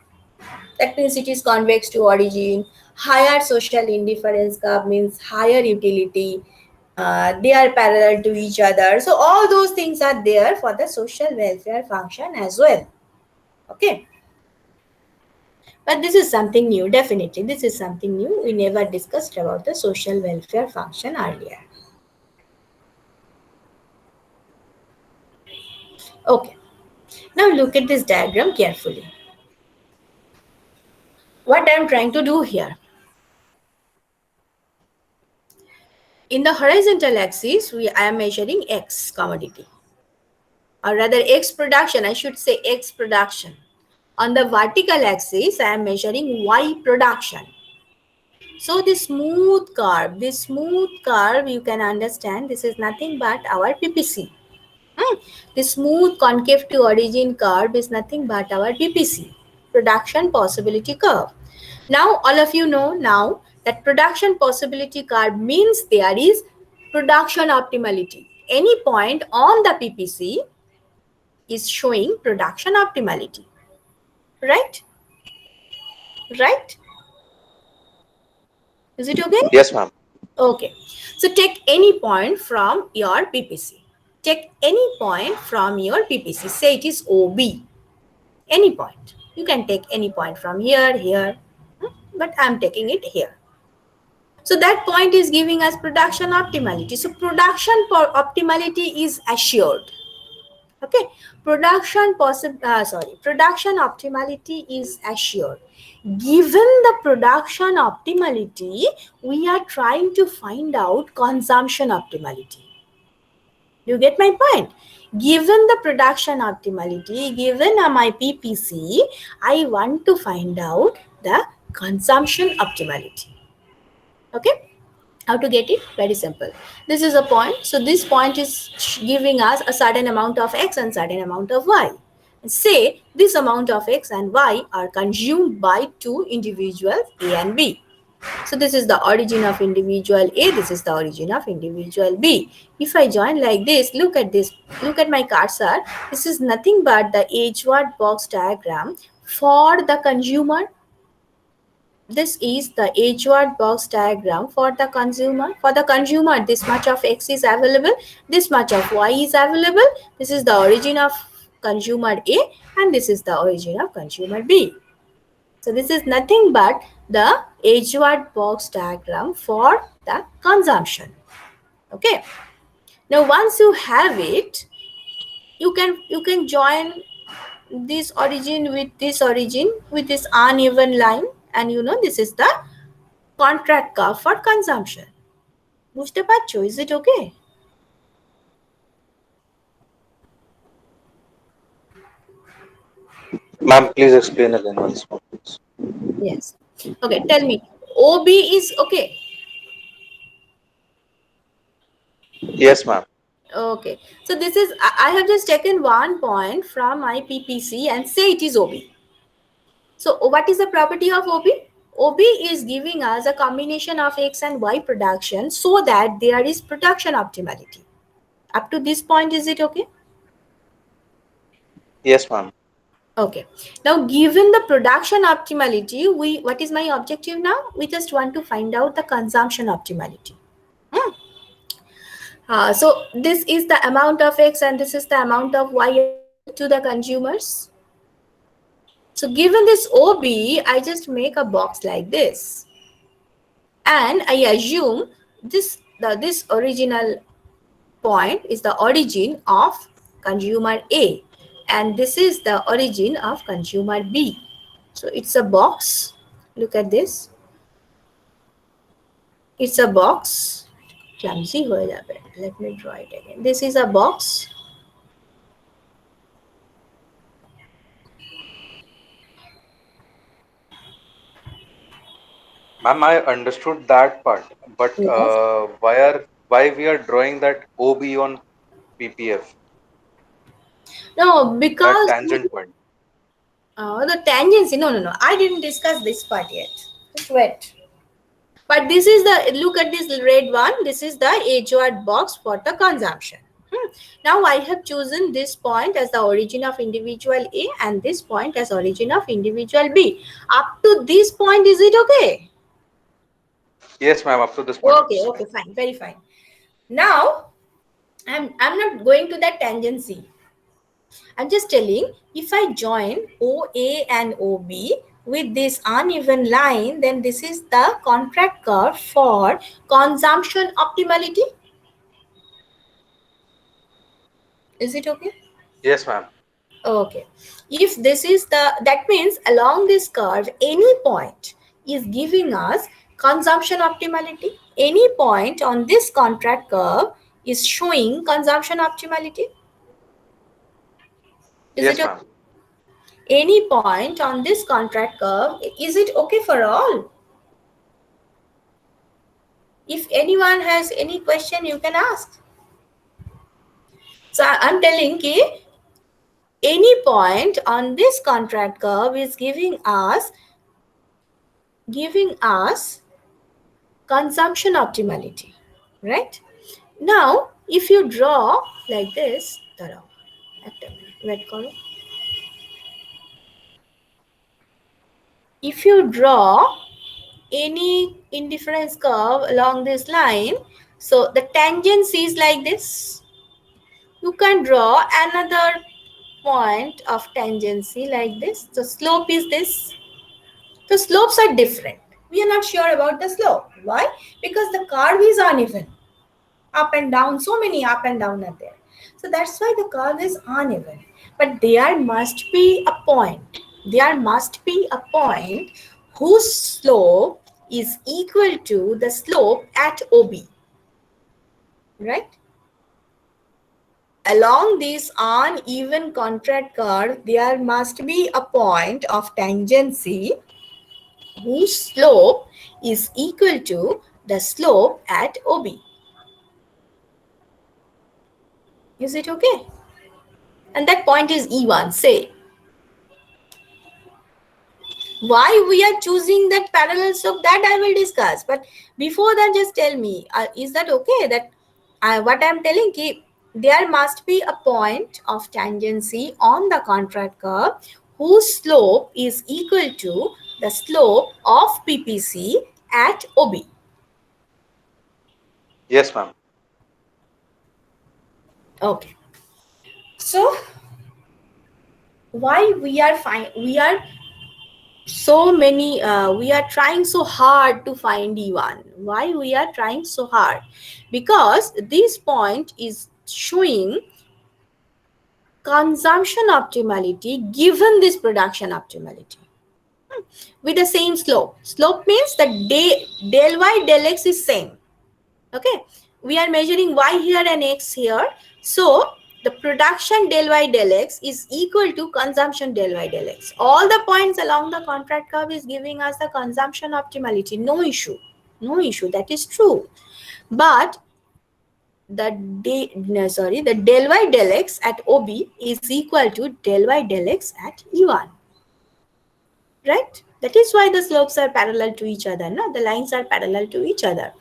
That means it is convex to origin. Higher social indifference curve means higher utility. They are parallel to each other. So all those things are there for the social welfare function as well. Okay. But this is something new. Definitely, this is something new. We never discussed about the social welfare function earlier. Okay. Now look at this diagram carefully. What I am trying to do here. In the horizontal axis, I am measuring X commodity. Or rather X production, I should say X production. On the vertical axis, I am measuring Y production. So this smooth curve, you can understand this is nothing but our PPC. The smooth concave to origin curve is nothing but our PPC, production possibility curve. Now, all of you know now that production possibility curve means there is production optimality. Any point on the PPC is showing production optimality. Right? Right? Is it okay? Yes, ma'am. Okay. So take any point from your PPC. Take any point from your PPC. Say it is OB. Any point. You can take any point from here, here. But I'm taking it here. So that point is giving us production optimality. So production optimality is assured. Okay, production optimality is assured. Given the production optimality, we are trying to find out consumption optimality. You get my point? Given the production optimality, given my PPC, I want to find out the consumption optimality. Okay? How to get it? Very simple. This is a point. So this point is giving us a certain amount of X and certain amount of Y. And say this amount of X and Y are consumed by two individuals A and B. So this is the origin of individual A. This is the origin of individual B. If I join like this, look at this. Look at my cursor. This is nothing but the Edgeworth box diagram for the consumer. This is the Edgeworth box diagram for the consumer. For the consumer, this much of X is available, this much of Y is available. This is the origin of consumer A and this is the origin of consumer B. So this is nothing but the Edgeworth box diagram for the consumption. Okay. Now once you have it, you can join this origin with this uneven line. And you know this is the contract curve for consumption. বুঝতে পারছো? Is it okay? Ma'am, please explain again once more, please. Yes. Okay, tell me. OB is okay? Yes, ma'am. Okay. So this is, I have just taken one point from my PPC and say it is OB. So what is the property of OB? OB is giving us a combination of X and Y production so that there is production optimality. Up to this point, is it okay? Yes, ma'am. Okay. Now, given the production optimality, what is my objective now? We just want to find out the consumption optimality. So this is the amount of X and this is the amount of Y to the consumers. So given this OB, I just make a box like this. And I assume this original point is the origin of consumer A. And this is the origin of consumer B. So it's a box. Look at this. It's a box. Clumsy হয়ে যাবে. Let me draw it again. This is a box. Ma'am, I understood that part, but Yes. why we are drawing that OB on PPF? No, because that tangent point. The tangency. No. I didn't discuss this part yet. Just wait. But this is the, look at this red one. This is the Edgeworth box for the consumption. Now I have chosen this point as the origin of individual A and this point as origin of individual B. Up to this point, is it okay? Yes, ma'am. Up to this point. Okay, fine, very fine. Now I'm not going to that tangency. I'm just telling, if I join OA and OB with this uneven line, then this is the contract curve for consumption optimality. Is it okay? Yes, ma'am. Okay. If this is that means along this curve, any point is giving us consumption optimality. Any point on this contract curve is showing consumption optimality. Yes, ma'am. Any point on this contract curve, is it okay for all? If anyone has any question, you can ask. So I'm telling ki any point on this contract curve is giving us consumption optimality, right? Now, if you draw like this, if you draw any indifference curve along this line, so the tangency is like this. You can draw another point of tangency like this. The slope is this. The slopes are different. We are not sure about the slope. Why? Because the curve is uneven. Up and down, so many up and down are there. So that's why the curve is uneven. But there must be a point. There must be a point whose slope is equal to the slope at OB. Right? Along this uneven contract curve, there must be a point of tangency whose slope is equal to the slope at OB. Is it okay? And that point is E1, say. Why we are choosing that parallel slope, that I will discuss. But before that, just tell me, is that okay? That what I am telling you, there must be a point of tangency on the contract curve whose slope is equal to the slope of PPC at OB. Yes, ma'am. Okay. So why we are trying so hard to find E1. Why we are trying so hard? Because this point is showing consumption optimality given this production optimality with the same slope. Slope means that del y del x is same. Okay, we are measuring y here and x here. So the production del y del x is equal to consumption del y del x. All the points along the contract curve is giving us the consumption optimality. No issue. No issue. That is true. But the del y del x at OB is equal to del y del x at E1. Right? That is why the slopes are parallel to each other. No? The lines are parallel to each other.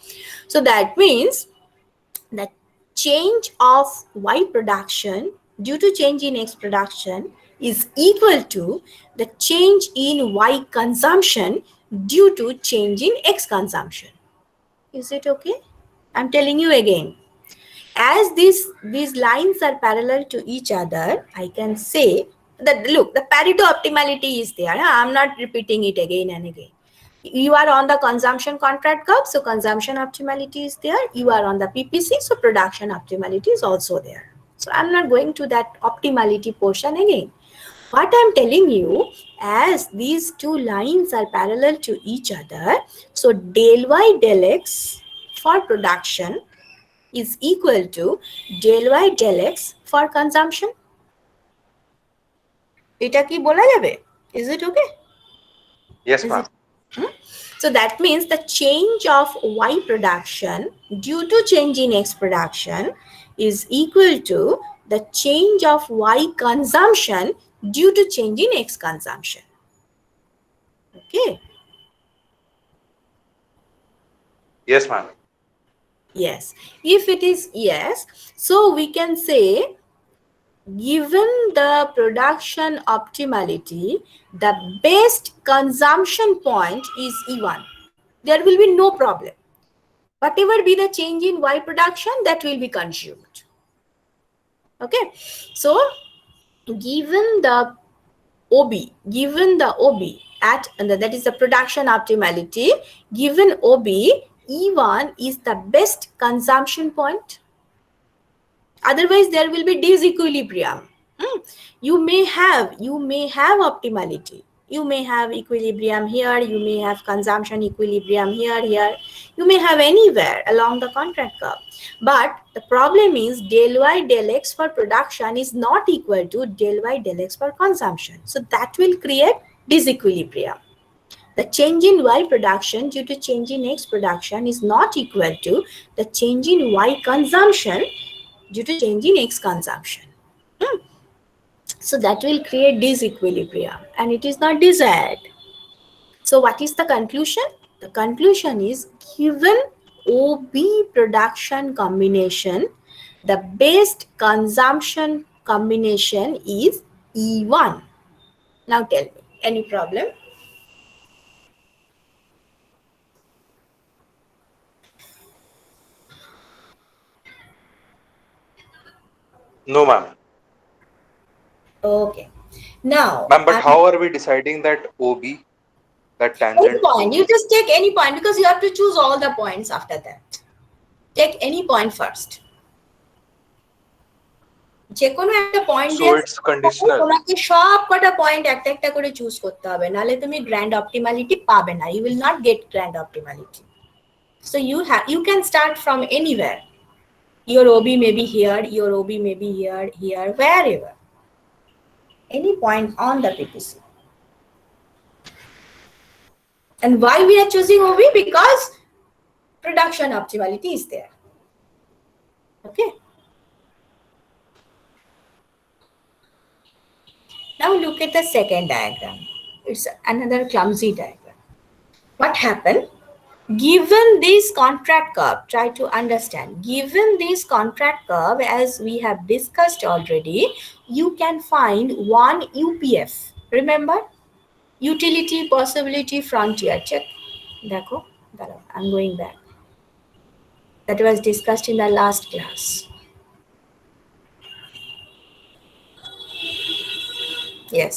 So that means the change of Y production due to change in X production is equal to the change in Y consumption due to change in X consumption. Is it okay? I'm telling you again. As these lines are parallel to each other, I can say that, look, the Pareto optimality is there. I'm not repeating it again and again. You are on the consumption contract curve, so consumption optimality is there. You are on the PPC, so production optimality is also there. So I'm not going to that optimality portion again. What I'm telling you, as these two lines are parallel to each other, so del y del x for production is equal to del y del x for consumption. Eta ki bola jabe? Is it okay? Yes, ma'am. So that means the change of Y production due to change in X production is equal to the change of Y consumption due to change in X consumption. Okay. Yes, ma'am. Yes. If it is yes, so we can say, given the production optimality, the best consumption point is E1. There will be no problem. Whatever be the change in Y production, that will be consumed. Okay. So, given the OB at, and that is the production optimality, given OB, E1 is the best consumption point. Otherwise, there will be disequilibrium. You may have optimality. You may have equilibrium here. You may have consumption equilibrium here. You may have anywhere along the contract curve. But the problem is del y del x for production is not equal to del y del x for consumption. So that will create disequilibrium. The change in Y production due to change in X production is not equal to the change in Y consumption due to change in X consumption. So that will create disequilibrium and it is not desired. So what is the conclusion? The conclusion is, given OB production combination, the best consumption combination is E1. Now tell me, any problem? No, ma'am. Okay. Now, Ma'am, but how are we deciding that OB, that tangent? Any point. You just take any point because you have to choose all the points after that. Take any point first. যে কোনো একটা point So it's conditional. তোমাকে সব কটা point একটা একটা করে choose করতে হবে, নালে তুমি গ্র্যান্ড অপটিমালিটি পাবে না. You will not get grand optimality. So you can start from anywhere. Your OB may be here, your OB may be here, wherever. Any point on the PPC. And why we are choosing OB? Because production optimality is there. Okay. Now look at the second diagram. It's another clumsy diagram. What happened? Given this contract curve, try to understand. Given this contract curve, as we have discussed already, you can find one UPF. Remember? Utility, possibility, frontier. Check. Dekho. I'm going back. That was discussed in the last class. Yes.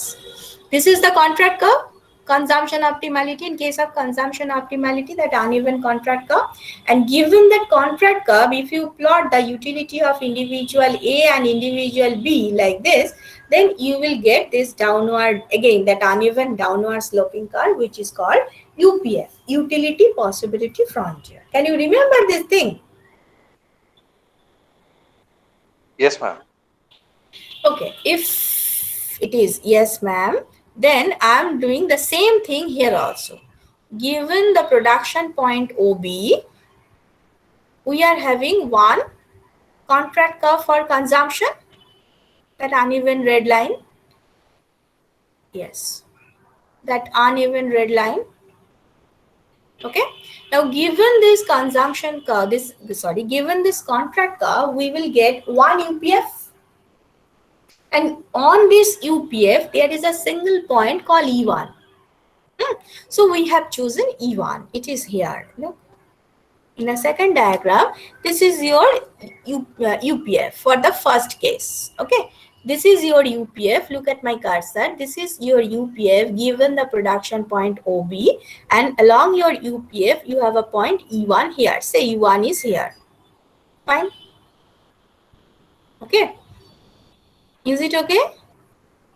This is the contract curve. Consumption optimality. In case of consumption optimality, that uneven contract curve. And given that contract curve, if you plot the utility of individual A and individual B like this, then you will get this downward, again, that uneven downward sloping curve, which is called UPF. Utility, possibility, frontier. Can you remember this thing? Yes, ma'am. Okay. If it is yes, ma'am, then I'm doing the same thing here also. Given the production point OB, we are having one contract curve for consumption, that uneven red line. Yes, that uneven red line. Okay. Now, given this consumption curve, given this contract curve, we will get one UPF. And on this UPF, there is a single point called E1. So we have chosen E1. It is here. Look. In a second diagram, this is your UPF for the first case. Okay. This is your UPF. Look at my cursor. This is your UPF given the production point OB. And along your UPF, you have a point E1 here. Say E1 is here. Fine. Okay. Is it okay?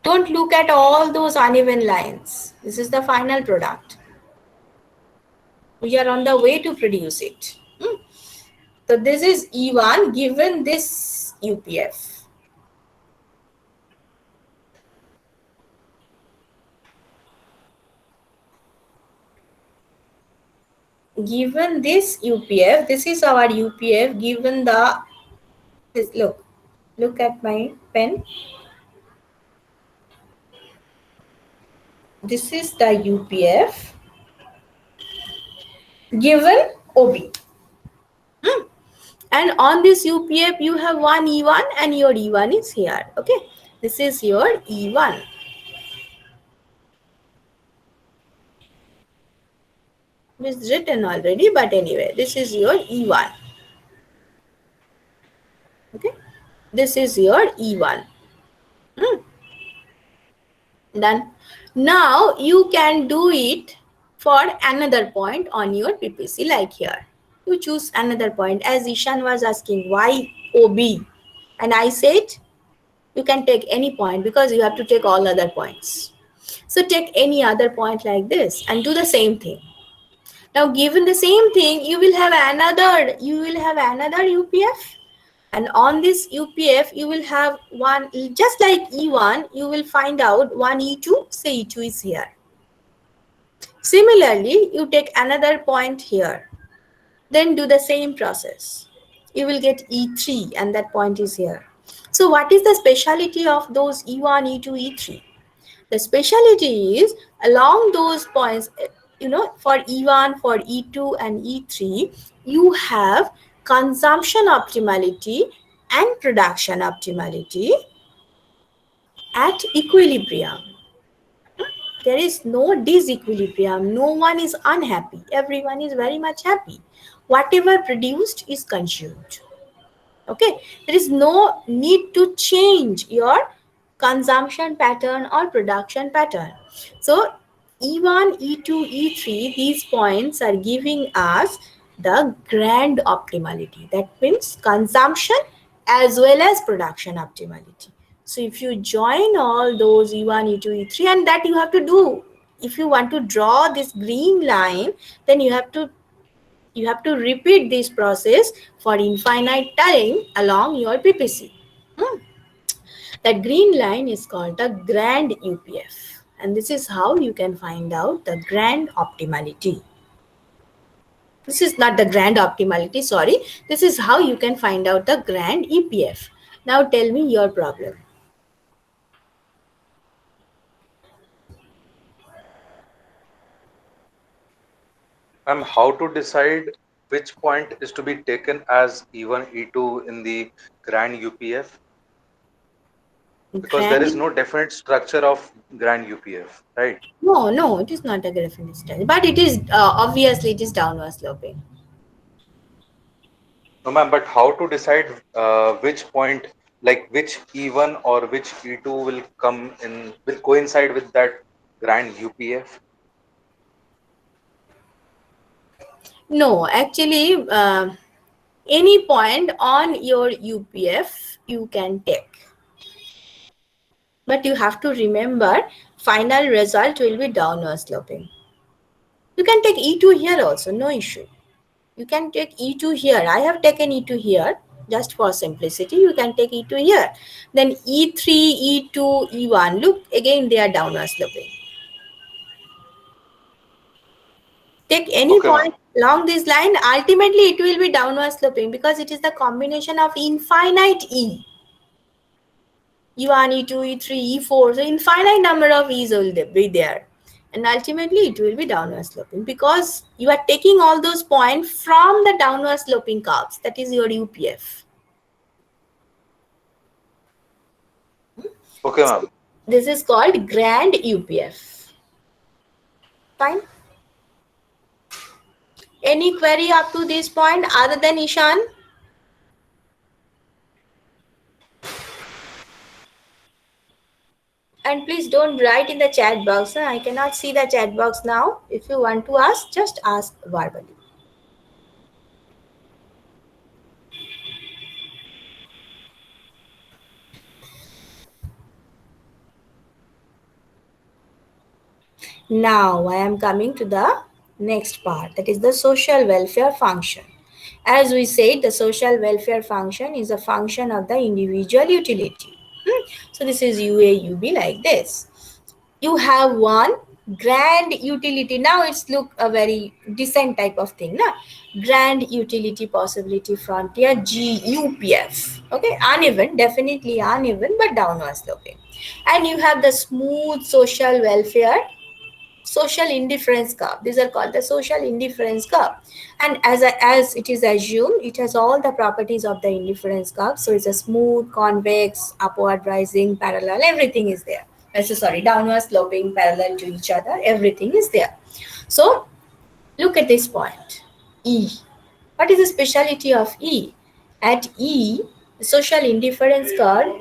Don't look at all those uneven lines. This is the final product. We are on the way to produce it. So this is E1 given this UPF. Given this UPF, this is our UPF given the, look at my pen. This is the UPF given OB. And on this UPF, you have one E1 and your E1 is here. Okay. This is your E1. It is written already, but anyway, this is your E1. Okay. This is your E1. Done. Now you can do it for another point on your PPC like here. You choose another point. As Ishan was asking, why OB? And I said, you can take any point because you have to take all other points. So take any other point like this and do the same thing. Now, given the same thing, you will have another UPF. And on this UPF, you will have one, just like E1, you will find out one E2, say E2 is here. Similarly, you take another point here. Then do the same process. you will get E3, and that point is here. So what is the speciality of those E1, E2, E3? The speciality is along those points, for E1, for E2 and E3, you have consumption optimality and production optimality at equilibrium. There is no disequilibrium. No one is unhappy. Everyone is very much happy. Whatever produced is consumed. Okay, there is no need to change your consumption pattern or production pattern. So E1, E2, E3, these points are giving us the grand optimality. That means consumption as well as production optimality. So if you join all those E1, E2, E3, and that you have to do, if you want to draw this green line, then you have to repeat this process for infinite time along your PPC. That green line is called the grand UPF, and this is how you can find out the grand optimality. This is not the grand optimality, sorry. This is how you can find out the grand EPF. Now tell me your problem. How to decide which point is to be taken as E1, E2 in the grand UPF? Because there is no definite structure of grand UPF, right? No, it is not a definite structure, but it is obviously it is downward sloping. No, ma'am, but how to decide which point, like which E1 or which E2 will coincide with that grand UPF? No, actually, any point on your UPF you can take. But you have to remember, final result will be downward sloping. You can take E2 here also, no issue. You can take E2 here. I have taken E2 here just for simplicity. You can take E2 here. Then E3, E2, E1. Look, again they are downward sloping. Take any point along this line, ultimately it will be downward sloping because it is the combination of infinite E. E1, E2, E3, E4. So infinite number of E's will be there. And ultimately it will be downward sloping because you are taking all those points from the downward sloping curves. That is your UPF. Okay, ma'am. This is called grand UPF. Fine. Any query up to this point other than Ishan? And please don't write in the chat box. I cannot see the chat box now. If you want to ask, just ask verbally. Now I am coming to the next part, that is the social welfare function. As we said, the social welfare function is a function of the individual utility. So this is UA, UB like this. You have one grand utility. Now it's look a very decent type of thing. Na? Grand utility possibility frontier, GUPF. Okay, uneven, definitely uneven, but downward sloping. And you have the smooth social welfare, social indifference curve. These are called the social indifference curve. And as it is assumed, it has all the properties of the indifference curve. So it's a smooth, convex, upward rising, parallel, everything is there. Downward sloping, parallel to each other, everything is there. So look at this point, E. What is the speciality of E? At E, the social indifference curve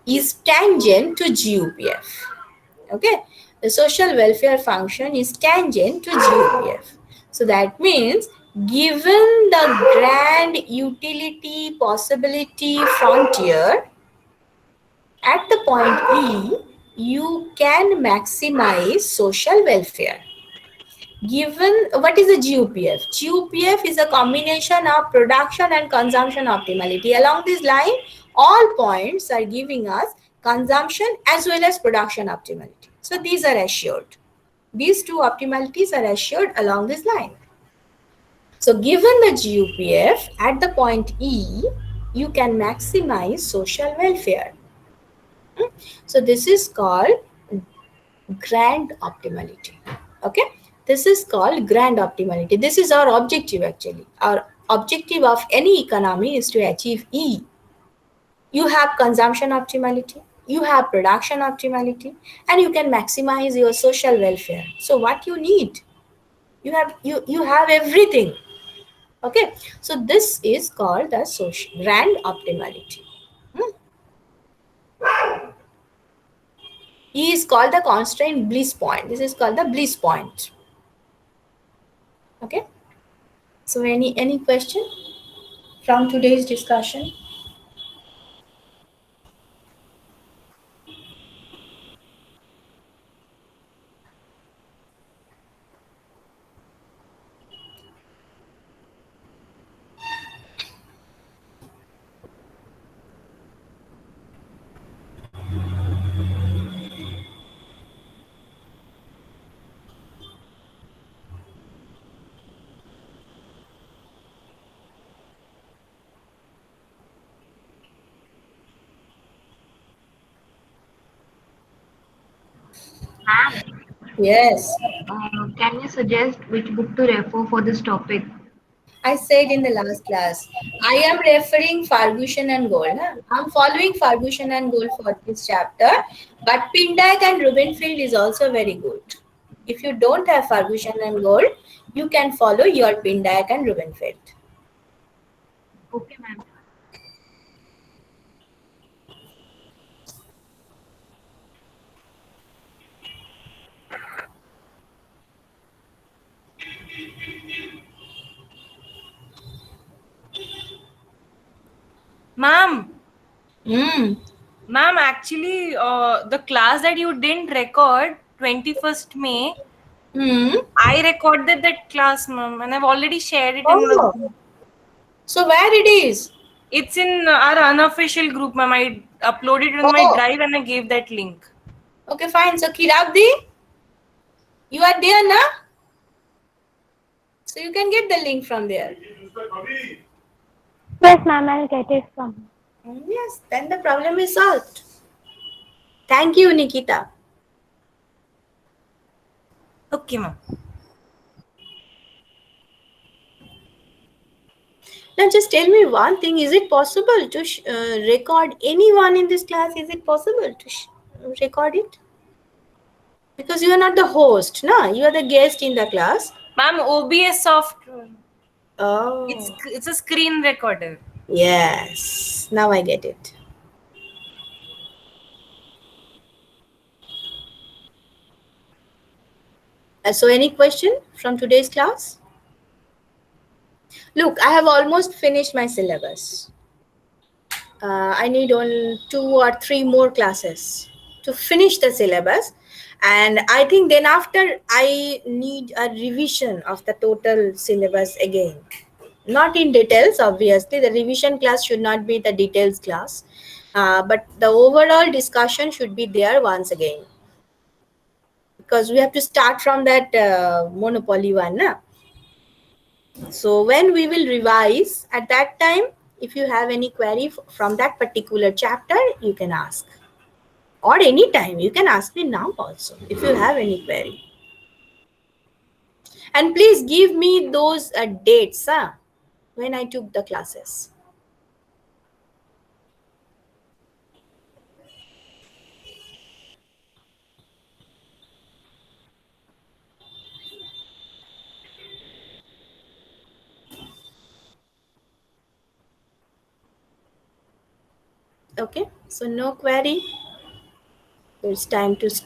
is tangent to GUPF. Okay, the social welfare function is tangent to GUPF. So that means given the grand utility possibility frontier at the point E, you can maximize social welfare. Given, what is the GUPF? GUPF is a combination of production and consumption optimality. Along this line, all points are giving us consumption as well as production optimality. So these are assured. These two optimalities are assured along this line. So given the GUPF at the point E, you can maximize social welfare. So this is called grand optimality. Okay, this is called grand optimality. This is our objective actually. Our objective of any economy is to achieve E. You have consumption optimality, you have production optimality, and you can maximize your social welfare. So what you need, you have everything. Okay, so this is called the social grand optimality. E is called the constraint bliss point. This is called the bliss point. Okay, so any question from today's discussion? Ma'am, Yes, can you suggest which book to refer for this topic? I said in the last class, I am referring Ferguson and Gold. Huh? I'm following Ferguson and Gold for this chapter, but Pindyck and Rubenfeld is also very good. If you don't have Ferguson and Gold, you can follow your Pindyck and Rubenfeld. Okay, ma'am. Ma'am, Mm. ma'am, actually, the class that you didn't record, 21st May, I recorded that class, ma'am, and I've already shared it in the group. So where it is? It's in our unofficial group, ma'am. I uploaded it on my drive and I gave that link. Okay, fine. So Kirabdi, you are there now? So you can get the link from there. Yes, ma'am, I'll get it from her. Yes, then the problem is solved. Thank you, Nikita. Okay, ma'am. Now just tell me one thing. Is it possible to record anyone in this class? Is it possible to record it? Because you are not the host, no? You are the guest in the class. Ma'am, OBS software. Oh. It's a screen recorder. Yes. Now I get it. So any question from today's class? Look, I have almost finished my syllabus. I need only 2 or 3 more classes to finish the syllabus, and I think then after I need a revision of the total syllabus again. Not in details, obviously. The revision class should not be the details class, but the overall discussion should be there once again, because we have to start from that monopoly one. Na? So when we will revise, at that time, if you have any query from that particular chapter, you can ask. Or any time, you can ask me now also, if you have any query. And please give me those dates when I took the classes. Okay, so no query. It's time to stop.